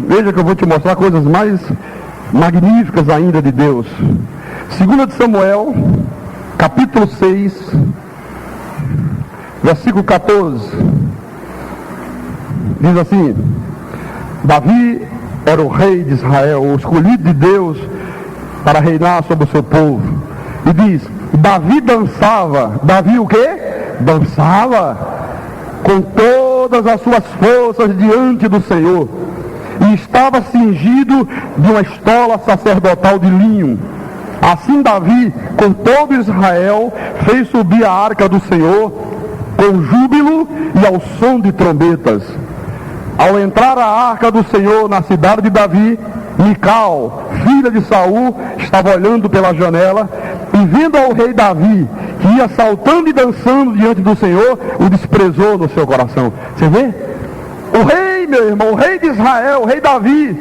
Veja que eu vou te mostrar coisas mais magníficas ainda de Deus. 2 de Samuel, capítulo 6... versículo 14, diz assim: Davi era o rei de Israel, o escolhido de Deus para reinar sobre o seu povo. E diz, Davi dançava. Davi o quê? Dançava com todas as suas forças diante do Senhor. E estava cingido de uma estola sacerdotal de linho. Assim Davi, com todo Israel, fez subir a arca do Senhor com júbilo e ao som de trombetas. Ao entrar a arca do Senhor na cidade de Davi, Mical, filha de Saul, estava olhando pela janela e vendo ao rei Davi, que ia saltando e dançando diante do Senhor, o desprezou no seu coração. Você vê? O rei, meu irmão, o rei de Israel, o rei Davi,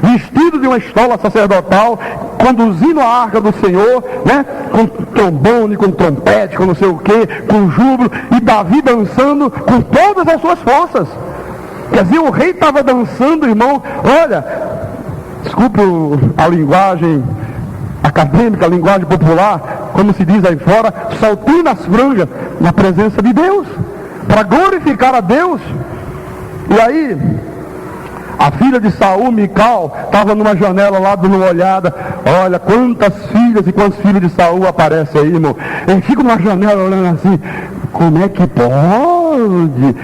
vestido de uma estola sacerdotal, conduzindo a arca do Senhor, né? Com trombone, com trompete, com não sei o que, com júbilo, e Davi dançando com todas as suas forças. Quer dizer, o rei estava dançando, irmão, olha, desculpe a linguagem acadêmica, a linguagem popular, como se diz aí fora, saltando as franjas na presença de Deus, para glorificar a Deus. E aí, a filha de Saul, Mical, estava numa janela lá dando uma olhada. Olha quantas filhas e quantos filhos de Saul aparecem aí, irmão. Eu fico numa janela olhando assim, como é que pode?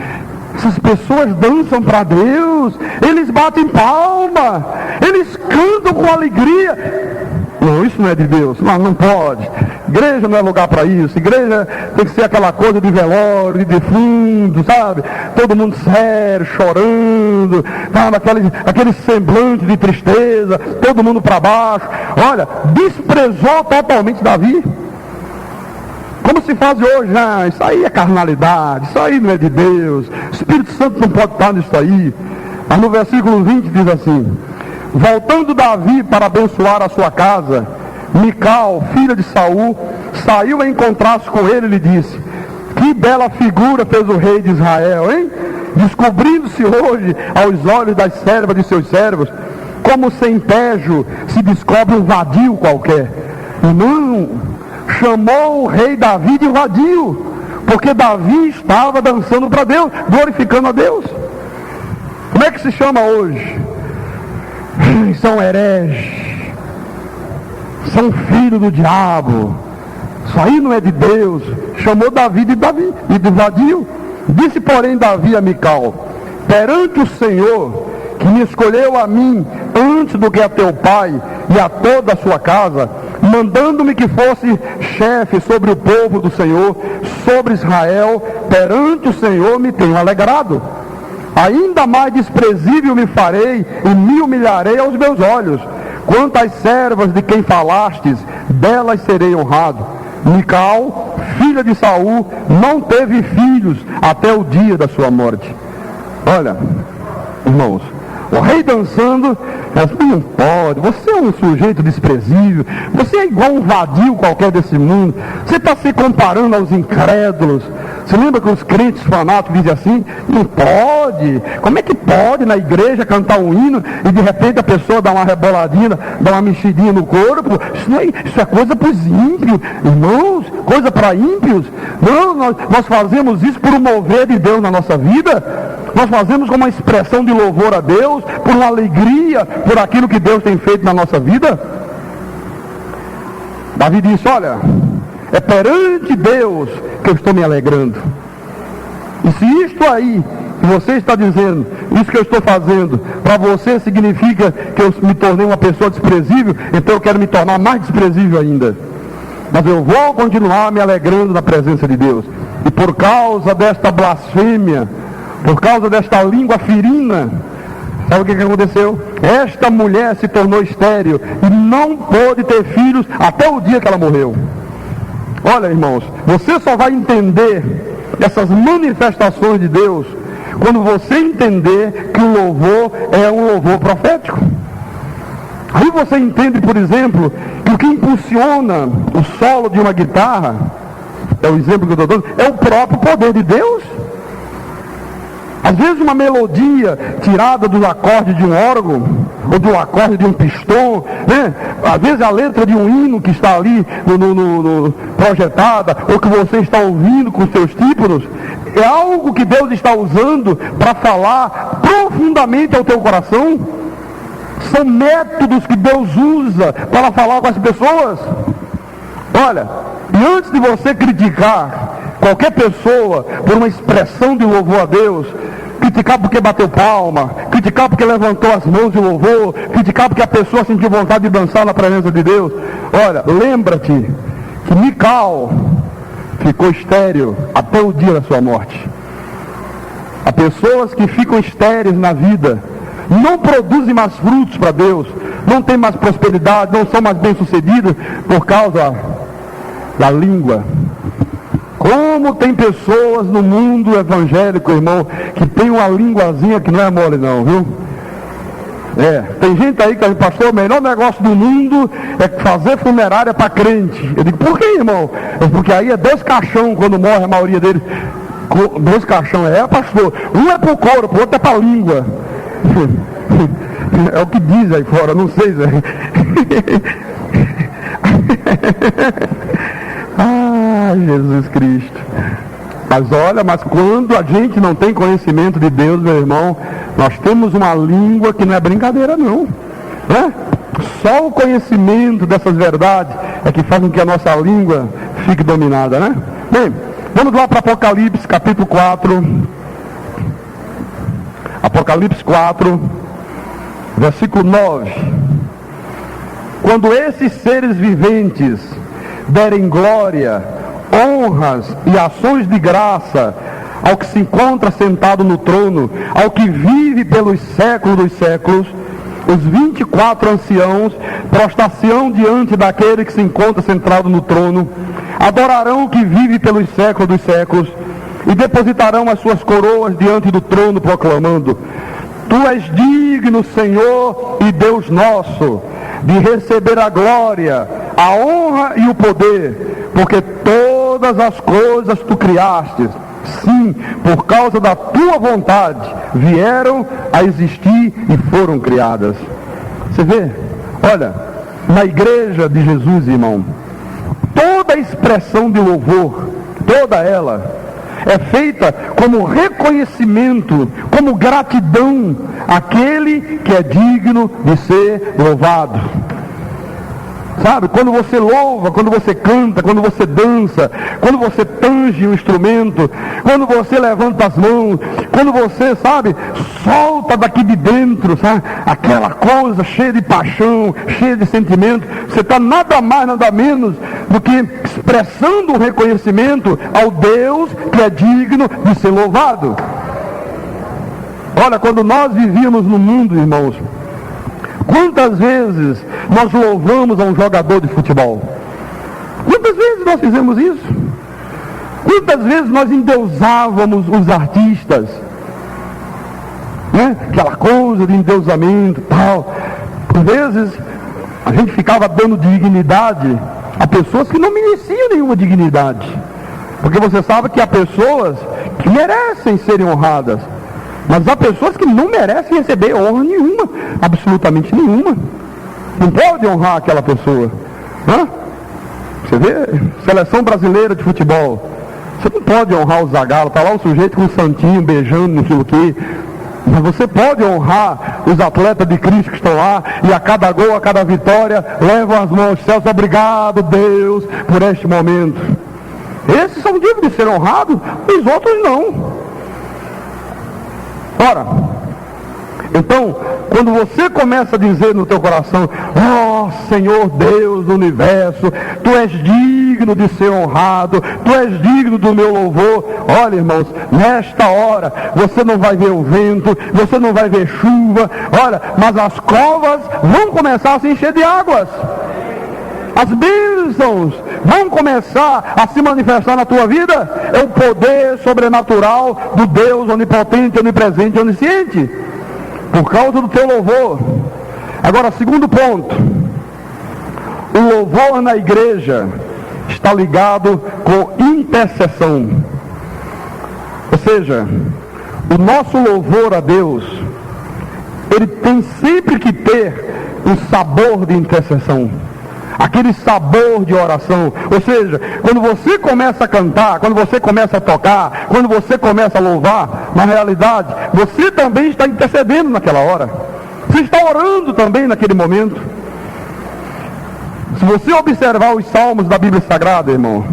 Essas pessoas dançam para Deus, eles batem palma, eles cantam com alegria. Não, isso não é de Deus, não pode. Igreja não é lugar para isso. Igreja tem que ser aquela coisa de velório, de defunto, sabe? Todo mundo sério, chorando, sabe? Aquele semblante de tristeza, todo mundo para baixo. Olha, desprezou totalmente Davi. Como se faz hoje, isso aí é carnalidade, isso aí não é de Deus, o Espírito Santo não pode estar nisso aí. Mas no versículo 20 diz assim: voltando Davi para abençoar a sua casa, Mical, filha de Saul, saiu a encontrar-se com ele e lhe disse: que bela figura fez o rei de Israel, hein? Descobrindo-se hoje aos olhos das servas de seus servos, como sem pejo se descobre um vadio qualquer. Não, chamou o rei Davi de vadio, porque Davi estava dançando para Deus, glorificando a Deus. Como é que se chama hoje? São hereges, são filhos do diabo, isso aí não é de Deus. Chamou Davi de vadio. Disse porém Davi a Mical: perante o Senhor, que me escolheu a mim antes do que a teu pai e a toda a sua casa, mandando-me que fosse chefe sobre o povo do Senhor, sobre Israel, perante o Senhor me tenho alegrado. Ainda mais desprezível me farei e me humilharei aos meus olhos. Quanto às servas de quem falastes, delas serei honrado. Mical, filha de Saul, não teve filhos até o dia da sua morte. Olha, irmãos, o rei dançando, não pode, você é um sujeito desprezível, você é igual um vadio qualquer desse mundo, você está se comparando aos incrédulos. Você lembra que os crentes fanáticos dizem assim? Não pode, como é que pode na igreja cantar um hino e de repente a pessoa dá uma reboladinha, dá uma mexidinha no corpo? Isso é coisa para os ímpios, irmãos, coisa para ímpios. Não, nós fazemos isso por um mover de Deus na nossa vida. Nós fazemos como uma expressão de louvor a Deus, por uma alegria, por aquilo que Deus tem feito na nossa vida. Davi disse, olha, é perante Deus que eu estou me alegrando. E se isto aí, que você está dizendo, isso que eu estou fazendo, para você significa que eu me tornei uma pessoa desprezível, então eu quero me tornar mais desprezível ainda. Mas eu vou continuar me alegrando na presença de Deus. E por causa desta blasfêmia, por causa desta língua ferina, sabe o que aconteceu? Esta mulher se tornou estéril e não pôde ter filhos até o dia que ela morreu. Olha, irmãos, você só vai entender essas manifestações de Deus quando você entender que o louvor é um louvor profético. Aí você entende, por exemplo, que o que impulsiona o solo de uma guitarra, é o exemplo que eu estou dando, é o próprio poder de Deus. Às vezes uma melodia tirada do acorde de um órgão, ou do acorde de um pistão, né? Às vezes a letra de um hino que está ali projetada, ou que você está ouvindo com seus tímpanos, é algo que Deus está usando para falar profundamente ao teu coração. São métodos que Deus usa para falar com as pessoas. Olha, e antes de você criticar qualquer pessoa por uma expressão de louvor a Deus, criticar porque bateu palma, criticar porque levantou as mãos de louvor, criticar porque a pessoa sentiu vontade de dançar na presença de Deus, olha, lembra-te que Mical ficou estéril até o dia da sua morte. Há pessoas que ficam estéreis na vida, não produzem mais frutos para Deus, não têm mais prosperidade, não são mais bem-sucedidas por causa da língua. Como tem pessoas no mundo evangélico, irmão, que tem uma linguazinha que não é mole não, viu? Tem gente aí que diz, pastor, o melhor negócio do mundo é fazer funerária para crente. Eu digo, por que, irmão? Porque aí é 2 caixão quando morre a maioria deles. 2 caixão, pastor. Um é para o corpo, o outro é para a língua. É o que diz aí fora, não sei, Zé. Ah, Jesus Cristo. Mas olha, quando a gente não tem conhecimento de Deus, meu irmão, nós temos uma língua que não é brincadeira não, né? Só o conhecimento dessas verdades é que faz com que a nossa língua fique dominada, né? Bem, vamos lá para Apocalipse capítulo 4. Apocalipse 4, versículo 9. Quando esses seres viventes derem glória, honras e ações de graça ao que se encontra sentado no trono, ao que vive pelos séculos dos séculos, os 24 anciãos prostrar-se-ão diante daquele que se encontra sentado no trono, adorarão o que vive pelos séculos dos séculos, e depositarão as suas coroas diante do trono, proclamando: Tu és digno, Senhor e Deus nosso, de receber a glória, a honra e o poder, porque todas as coisas tu criaste, sim, por causa da tua vontade, vieram a existir e foram criadas. Você vê? Olha, na igreja de Jesus, irmão, toda expressão de louvor, toda ela, é feita como reconhecimento, como gratidão àquele que é digno de ser louvado. Sabe, quando você louva, quando você canta, quando você dança, quando você tange um instrumento, quando você levanta as mãos, quando você, sabe, solta daqui de dentro, sabe, aquela coisa cheia de paixão, cheia de sentimento, você está nada mais, nada menos do que expressando um reconhecimento ao Deus que é digno de ser louvado. Olha, quando nós vivíamos no mundo, irmãos, quantas vezes nós louvamos a um jogador de futebol? Quantas vezes nós fizemos isso? Quantas vezes nós endeusávamos os artistas, né? Aquela coisa de endeusamento e tal. Por vezes a gente ficava dando dignidade a pessoas que não mereciam nenhuma dignidade, porque você sabe que há pessoas que merecem serem honradas, mas há pessoas que não merecem receber honra nenhuma, absolutamente nenhuma. Não pode honrar aquela pessoa, né? Você vê, seleção brasileira de futebol, você não pode honrar o Zagallo, está lá o sujeito com o santinho beijando, não sei o quê. Mas você pode honrar os atletas de Cristo que estão lá, e a cada gol, a cada vitória, levam as mãos aos céus. Obrigado, Deus, por este momento. Esses são dignos de ser honrados, os outros não. Ora, então, quando você começa a dizer no teu coração: ó Senhor Deus do universo, Tu és digno de ser honrado, Tu és digno do meu louvor. Olha, irmãos, nesta hora você não vai ver o vento, você não vai ver chuva, olha, mas as covas vão começar a se encher de águas. As bênçãos vão começar a se manifestar na tua vida. É o poder sobrenatural do Deus onipotente, onipresente, onisciente, por causa do teu louvor. Agora, segundo ponto, o louvor na igreja está ligado com intercessão. Ou seja, o nosso louvor a Deus, ele tem sempre que ter um sabor de intercessão, aquele sabor de oração. Ou seja, quando você começa a cantar, quando você começa a tocar, quando você começa a louvar, na realidade, você também está intercedendo naquela hora. Você está orando também naquele momento. Se você observar os salmos da Bíblia Sagrada, irmão,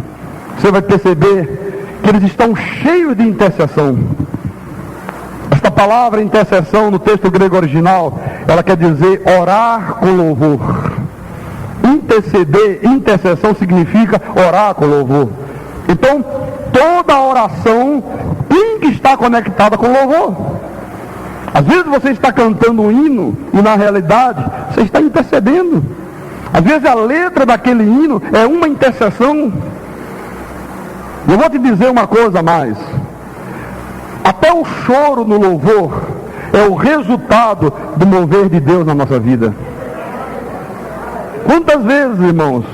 você vai perceber que eles estão cheios de intercessão. Esta palavra intercessão no texto grego original, ela quer dizer orar com louvor. Interceder, intercessão significa orar com louvor. Então, toda oração tem que estar conectada com louvor. Às vezes você está cantando um hino e na realidade você está intercedendo. Às vezes a letra daquele hino é uma intercessão. Eu vou te dizer uma coisa a mais. Até o choro no louvor é o resultado do mover de Deus na nossa vida. Quantas vezes, irmãos,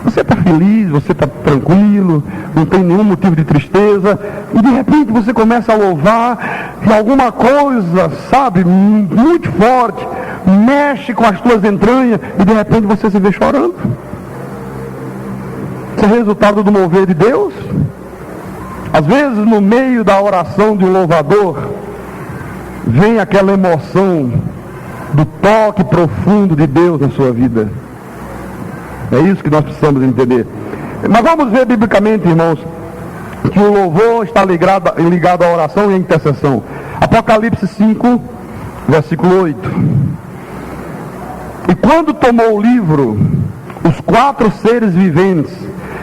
você está feliz, você está tranquilo, não tem nenhum motivo de tristeza, e de repente você começa a louvar, e alguma coisa, sabe, muito forte, mexe com as tuas entranhas, e de repente você se vê chorando. Isso é resultado do mover de Deus. Às vezes, no meio da oração de um louvador, vem aquela emoção do toque profundo de Deus na sua vida. É isso que nós precisamos entender. Mas vamos ver biblicamente, irmãos, que o louvor está ligado à oração e à intercessão. Apocalipse 5, versículo 8. E quando tomou o livro, os 4 seres viventes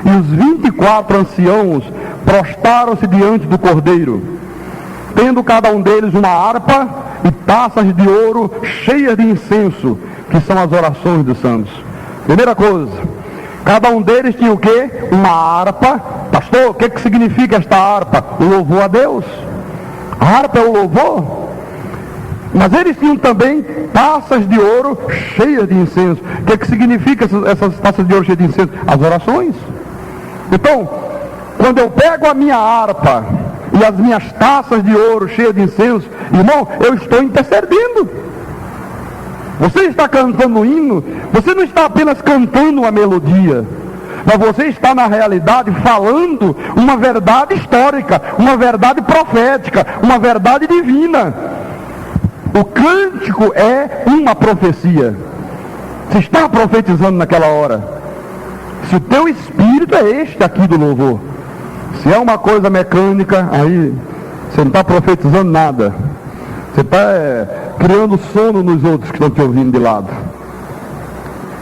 e os 24 anciãos prostaram-se diante do Cordeiro, tendo cada um deles uma harpa e taças de ouro cheias de incenso, que são as orações dos santos. Primeira coisa, cada um deles tinha o quê? Uma harpa. Pastor, o que significa esta harpa? O louvor a Deus. A harpa é o louvor. Mas eles tinham também taças de ouro cheias de incenso. O que significa essas taças de ouro cheias de incenso? As orações. Então, quando eu pego a minha harpa e as minhas taças de ouro cheias de incenso, irmão, eu estou intercedendo. Você está cantando um hino, você não está apenas cantando uma melodia, mas você está na realidade falando uma verdade histórica, uma verdade profética, uma verdade divina. O cântico é uma profecia. Você está profetizando naquela hora. Se o teu espírito é este aqui do louvor, se é uma coisa mecânica, aí você não está profetizando nada. Você está criando sono nos outros que estão te ouvindo de lado.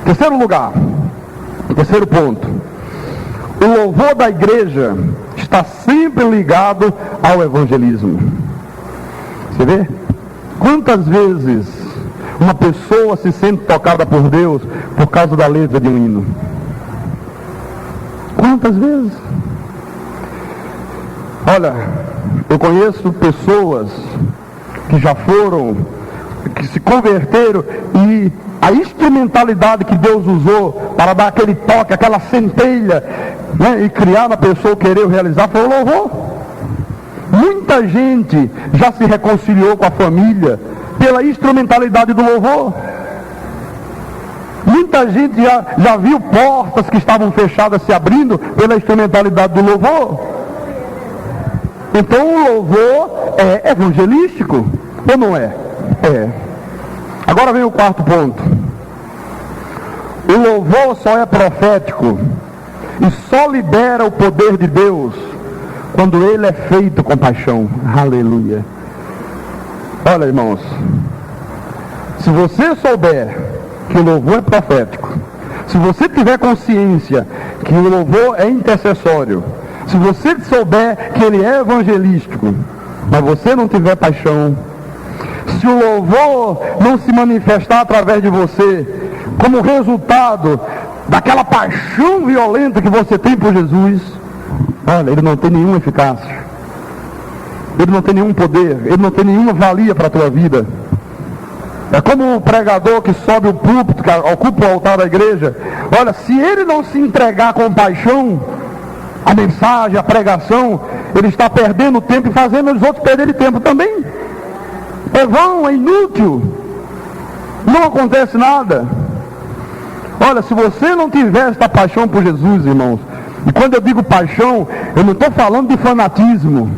Terceiro lugar, terceiro ponto. O louvor da igreja está sempre ligado ao evangelismo. Você vê? Quantas vezes uma pessoa se sente tocada por Deus por causa da letra de um hino? Quantas vezes? Olha, eu conheço pessoas que já foram, que se converteram, e a instrumentalidade que Deus usou para dar aquele toque, aquela centelha, né, e criar na pessoa o querer realizar, foi o louvor. Muita gente já se reconciliou com a família pela instrumentalidade do louvor. Muita gente já viu portas que estavam fechadas se abrindo pela instrumentalidade do louvor. Então o louvor é evangelístico, ou não é? É. Agora vem o quarto ponto. O louvor só é profético e só libera o poder de Deus quando ele é feito com paixão. Aleluia. Olha, irmãos, se você souber que o louvor é profético, se você tiver consciência que o louvor é intercessório, se você souber que ele é evangelístico, mas você não tiver paixão, se o louvor não se manifestar através de você como resultado daquela paixão violenta que você tem por Jesus, olha, ele não tem nenhuma eficácia, ele não tem nenhum poder, ele não tem nenhuma valia para a tua vida. É como um pregador que sobe o púlpito, que ocupa o altar da igreja. Olha, se ele não se entregar com paixão, a mensagem, a pregação, ele está perdendo tempo e fazendo os outros perderem tempo também. É vão, é inútil, não acontece nada. Olha, se você não tiver esta paixão por Jesus, irmãos, e quando eu digo paixão, eu não estou falando de fanatismo,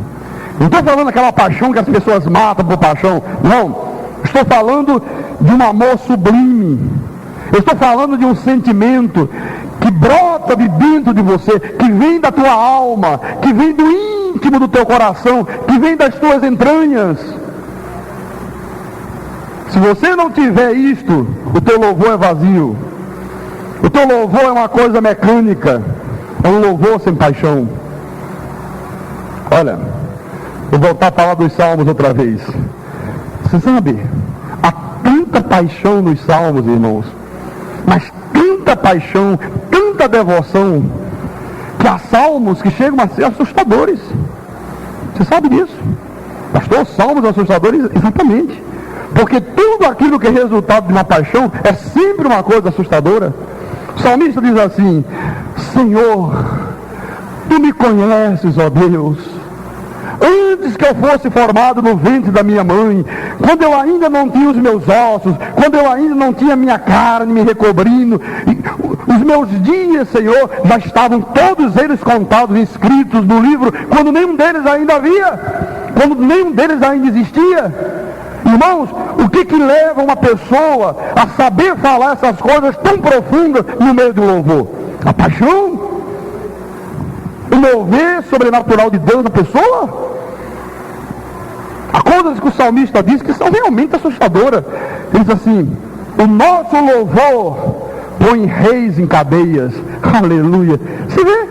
não estou falando daquela paixão que as pessoas matam por paixão, não. Estou falando de um amor sublime. Eu estou falando de um sentimento que brota de dentro de você, que vem da tua alma, que vem do íntimo do teu coração, que vem das tuas entranhas. Se você não tiver isto, o teu louvor é vazio. O teu louvor é uma coisa mecânica, é um louvor sem paixão. Olha, vou voltar a falar dos salmos outra vez. Você sabe, há tanta paixão nos salmos, irmãos, mas tanta paixão, tanta devoção, que há salmos que chegam a ser assustadores. Você sabe disso? Pastor, salmos assustadores? Exatamente. Porque tudo aquilo que é resultado de uma paixão é sempre uma coisa assustadora. O salmista diz assim: Senhor, Tu me conheces, ó Deus, antes que eu fosse formado no ventre da minha mãe, quando eu ainda não tinha os meus ossos, quando eu ainda não tinha minha carne me recobrindo, os meus dias, Senhor, já estavam todos eles contados, escritos no livro, quando nenhum deles ainda havia, quando nenhum deles ainda existia. Irmãos, o que leva uma pessoa a saber falar essas coisas tão profundas no meio do louvor? A paixão, o mover sobrenatural de Deus na pessoa. Há coisas que o salmista diz que são realmente assustadoras. Ele diz assim: o nosso louvor põe reis em cadeias. Aleluia. Você vê?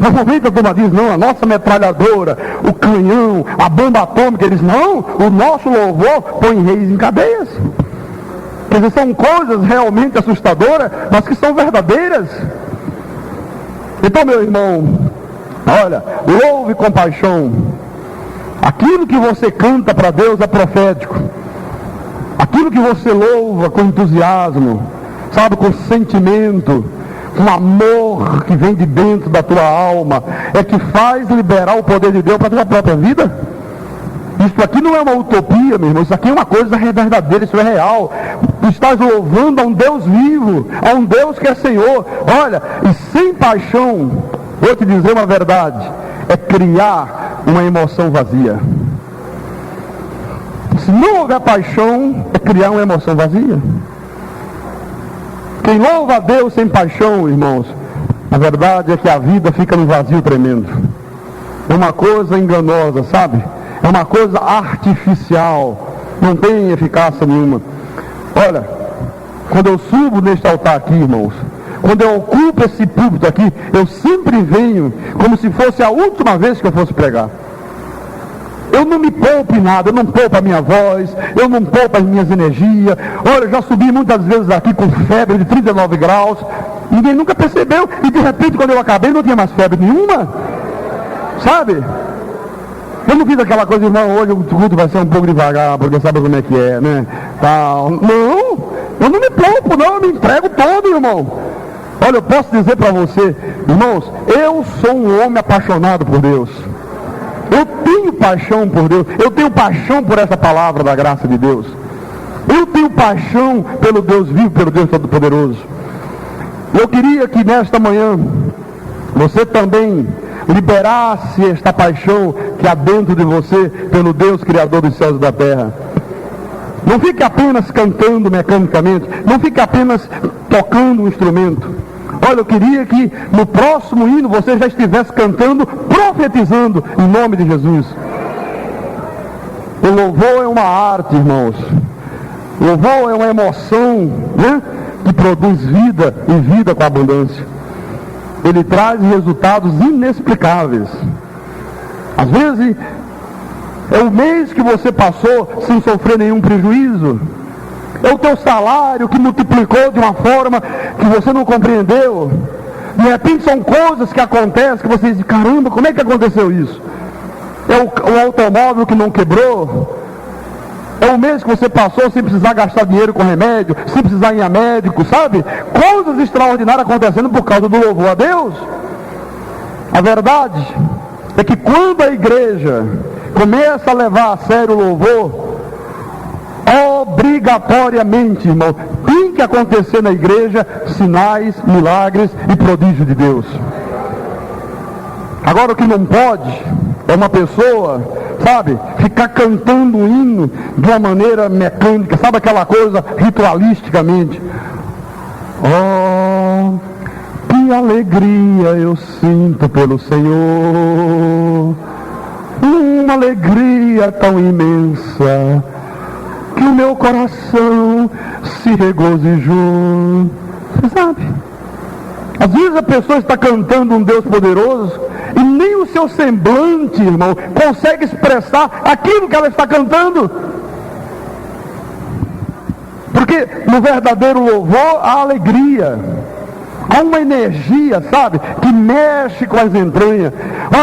Normalmente a turma diz: não, a nossa metralhadora, o canhão, a bomba atômica. Eles: não, o nosso louvor põe reis em cadeias. Quer dizer, são coisas realmente assustadoras, mas que são verdadeiras. Então, meu irmão, olha, louve com paixão. Aquilo que você canta para Deus é profético. Aquilo que você louva com entusiasmo, sabe, com sentimento, com amor que vem de dentro da tua alma, é que faz liberar o poder de Deus para a tua própria vida. Isso aqui não é uma utopia, meu irmão. Isso aqui é uma coisa verdadeira, isso é real. Tu estás louvando a um Deus vivo, a um Deus que é Senhor. Olha, e sem paixão, vou te dizer uma verdade, é criar uma emoção vazia. Se não houver paixão, é criar uma emoção vazia. Quem louva a Deus sem paixão, irmãos, a verdade é que a vida fica num vazio tremendo. É uma coisa enganosa, sabe? É uma coisa artificial, não tem eficácia nenhuma. Olha, quando eu subo neste altar aqui, irmãos, quando eu ocupo esse púlpito aqui, eu sempre venho como se fosse a última vez que eu fosse pregar. Eu não me poupo em nada, eu não poupo a minha voz, eu não poupo as minhas energias. Olha, eu já subi muitas vezes aqui com febre de 39 graus, ninguém nunca percebeu, e de repente quando eu acabei não tinha mais febre nenhuma. sabe? Eu não fiz aquela coisa, irmão, hoje o culto vai ser um pouco devagar, porque sabe como é que é, né? Tal. Não, eu não me poupo, não, eu me entrego todo, irmão. Olha, eu posso dizer para você, irmãos, eu sou um homem apaixonado por Deus. Eu tenho paixão por Deus, eu tenho paixão por essa palavra da graça de Deus. Eu tenho paixão pelo Deus vivo, pelo Deus Todo-Poderoso. Eu queria que nesta manhã você também liberasse esta paixão que há dentro de você pelo Deus Criador dos céus e da terra. Não fique apenas cantando mecanicamente, não fique apenas tocando um instrumento. Olha, eu queria que no próximo hino você já estivesse cantando, profetizando em nome de Jesus. O louvor é uma arte, irmãos. O louvor é uma emoção, né, que produz vida e vida com abundância. Ele traz resultados inexplicáveis. Às vezes, é o mês que você passou sem sofrer nenhum prejuízo. É o teu salário que multiplicou de uma forma que você não compreendeu. De repente são coisas que acontecem que você diz, caramba, como é que aconteceu isso? É o automóvel que não quebrou. É o mês que você passou sem precisar gastar dinheiro com remédio, sem precisar ir a médico, sabe? Coisas extraordinárias acontecendo por causa do louvor a Deus. A verdade é que quando a igreja começa a levar a sério o louvor, obrigatoriamente, irmão, tem que acontecer na igreja sinais, milagres e prodígios de Deus. Agora o que não pode é uma pessoa, sabe, ficar cantando um hino de uma maneira mecânica, sabe, aquela coisa ritualisticamente. Oh, que alegria eu sinto pelo Senhor, uma alegria tão imensa que o meu coração se regozijou. Você sabe, às vezes a pessoa está cantando um Deus poderoso e nem o seu semblante, irmão, consegue expressar aquilo que ela está cantando. Porque no verdadeiro louvor há alegria, há uma energia, sabe, que mexe com as entranhas.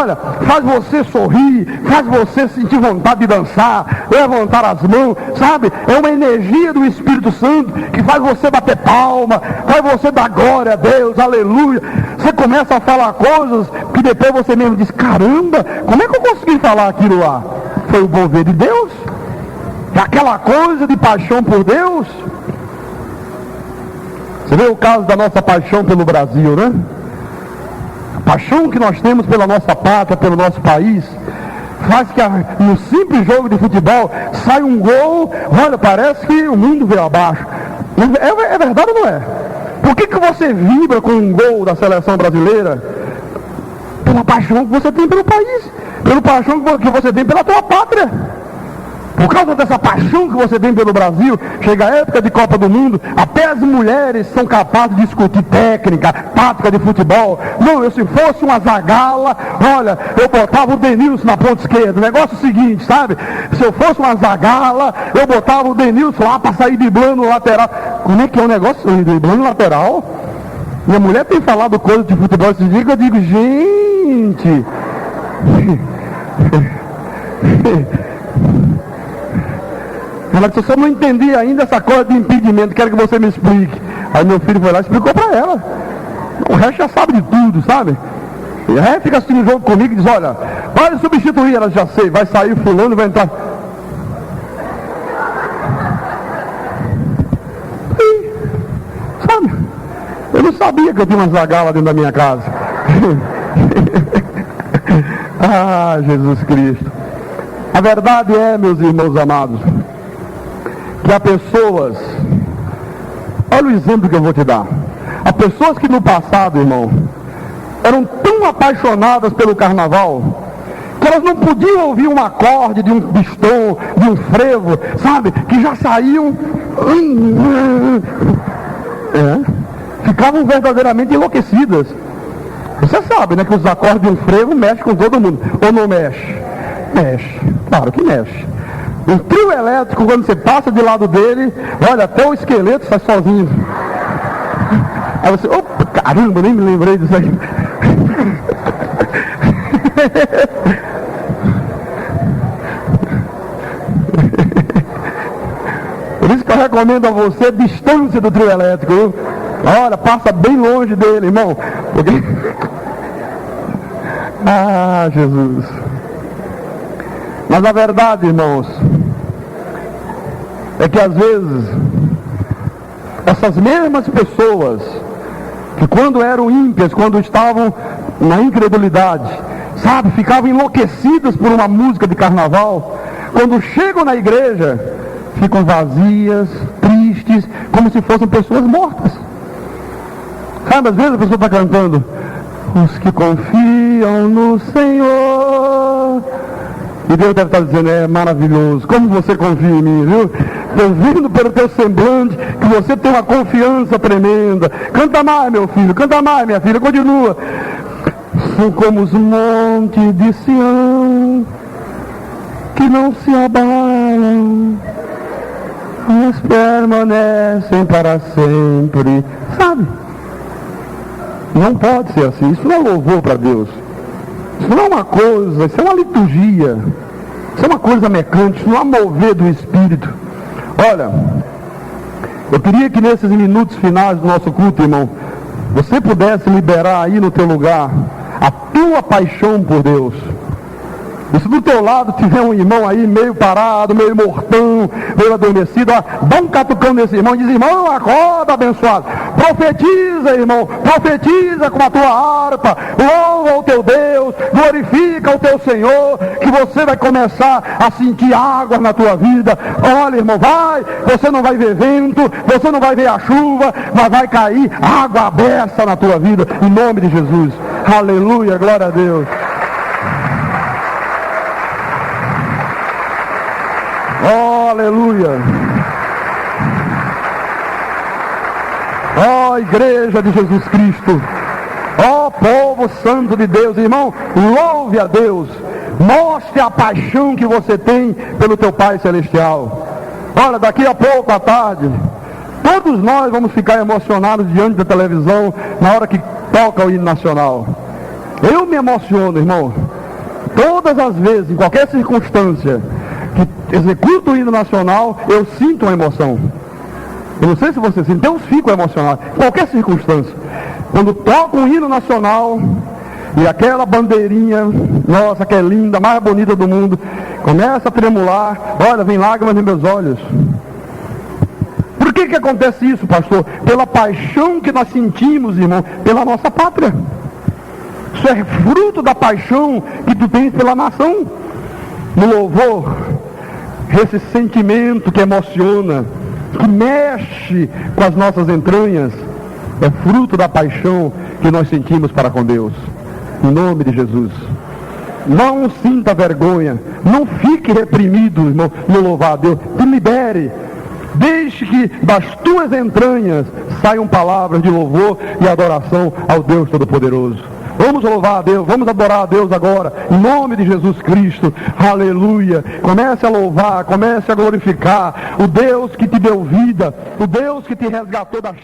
Olha, faz você sorrir, faz você sentir vontade de dançar, levantar as mãos, sabe? É uma energia do Espírito Santo que faz você bater palma, faz você dar glória a Deus, aleluia. Você começa a falar coisas que depois você mesmo diz, caramba, como é que eu consegui falar aquilo lá? Foi o mover de Deus? Aquela coisa de paixão por Deus? Você vê o caso da nossa paixão pelo Brasil, né? A paixão que nós temos pela nossa pátria, pelo nosso país, faz que no simples jogo de futebol sai um gol, olha, parece que o mundo veio abaixo. É verdade ou não é? Por que você vibra com um gol da seleção brasileira? Pela paixão que você tem pelo país, pela paixão que você tem pela tua pátria. Por causa dessa paixão que você tem pelo Brasil, chega a época de Copa do Mundo, até as mulheres são capazes de discutir técnica, tática de futebol. Não, eu se fosse uma Zagala, olha, eu botava o Denilson na ponta esquerda. O negócio é o seguinte, sabe? Se eu fosse uma Zagala, eu botava o Denilson lá para sair driblando no lateral. Como é que é o negócio? Driblando no lateral? Minha mulher tem falado coisa de futebol esses dias que eu digo, gente... Ela disse, eu não entendi ainda essa coisa de impedimento, quero que você me explique. Aí meu filho foi lá e explicou para ela. O resto já sabe de tudo, sabe? E aí fica assistindo o jogo comigo e diz, olha, vai substituir, ela já sei, vai sair fulano e vai entrar. E, sabe, eu não sabia que eu tinha uma Zagala dentro da minha casa. Ah, Jesus Cristo. A verdade é, meus irmãos amados, que há pessoas, olha o exemplo que eu vou te dar. Há pessoas que no passado, irmão, eram tão apaixonadas pelo carnaval, que elas não podiam ouvir um acorde de um pistão, de um frevo, sabe, que já saíam, ficavam verdadeiramente enlouquecidas. Você sabe, né, que os acordes de um frevo mexem com todo mundo, ou não mexe? Mexe, claro que mexe. Um trio elétrico, quando você passa de lado dele, olha, até o esqueleto sai sozinho. Aí você, opa, caramba, nem me lembrei disso aí. Por isso que eu recomendo a você distância do trio elétrico, viu? Olha, passa bem longe dele, irmão. Porque... Ah, Jesus. Mas a verdade, irmãos, é que às vezes essas mesmas pessoas que quando eram ímpias, quando estavam na incredulidade, sabe, ficavam enlouquecidas por uma música de carnaval, quando chegam na igreja, ficam vazias, tristes, como se fossem pessoas mortas. Sabe, às vezes a pessoa está cantando: os que confiam no Senhor. E Deus deve estar dizendo: é maravilhoso, como você confia em mim, viu? Estou vendo pelo teu semblante que você tem uma confiança tremenda. Canta mais, meu filho, canta mais, minha filha, continua. São como os montes de Sião, que não se abalam, mas permanecem para sempre. Sabe? Não pode ser assim. Isso não é louvor para Deus. Isso não é uma coisa, isso é uma liturgia. Isso é uma coisa mecânica, isso não é mover do Espírito. Olha, eu queria que nesses minutos finais do nosso culto, irmão, você pudesse liberar aí no teu lugar a tua paixão por Deus. E se do teu lado tiver um irmão aí meio parado, meio mortão, meio adormecido, ó, dá um catucão nesse irmão e diz: irmão, acorda, abençoado. Profetiza, irmão, profetiza com a tua harpa, louva o teu Deus, glorifica o teu Senhor, que você vai começar a sentir água na tua vida. Olha, irmão, vai, você não vai ver vento, você não vai ver a chuva, mas vai cair água aberta na tua vida, em nome de Jesus. Aleluia, glória a Deus. Oh, aleluia. Oh, igreja de Jesus Cristo. Oh, povo santo de Deus, irmão, louve a Deus. Mostre a paixão que você tem pelo teu Pai Celestial. Olha, daqui a pouco à tarde, todos nós vamos ficar emocionados diante da televisão na hora que toca o hino nacional. Eu me emociono, irmão, todas as vezes, em qualquer circunstância que executo o hino nacional, eu sinto uma emoção. Eu não sei se você sente, eu fico emocionado, em qualquer circunstância. Quando toco um hino nacional, e aquela bandeirinha, nossa, que é linda, mais bonita do mundo, começa a tremular, olha, vem lágrimas nos meus olhos. Por que acontece isso, pastor? Pela paixão que nós sentimos, irmão, pela nossa pátria. Isso é fruto da paixão que tu tens pela nação. No louvor, esse sentimento que emociona, que mexe com as nossas entranhas, é fruto da paixão que nós sentimos para com Deus. Em nome de Jesus. Não sinta vergonha, não fique reprimido, irmão, no louvar a Deus. Te libere. Deixe que das tuas entranhas saiam palavras de louvor e adoração ao Deus Todo-Poderoso. Vamos louvar a Deus, vamos adorar a Deus agora, em nome de Jesus Cristo, aleluia. Comece a louvar, comece a glorificar o Deus que te deu vida, o Deus que te resgatou das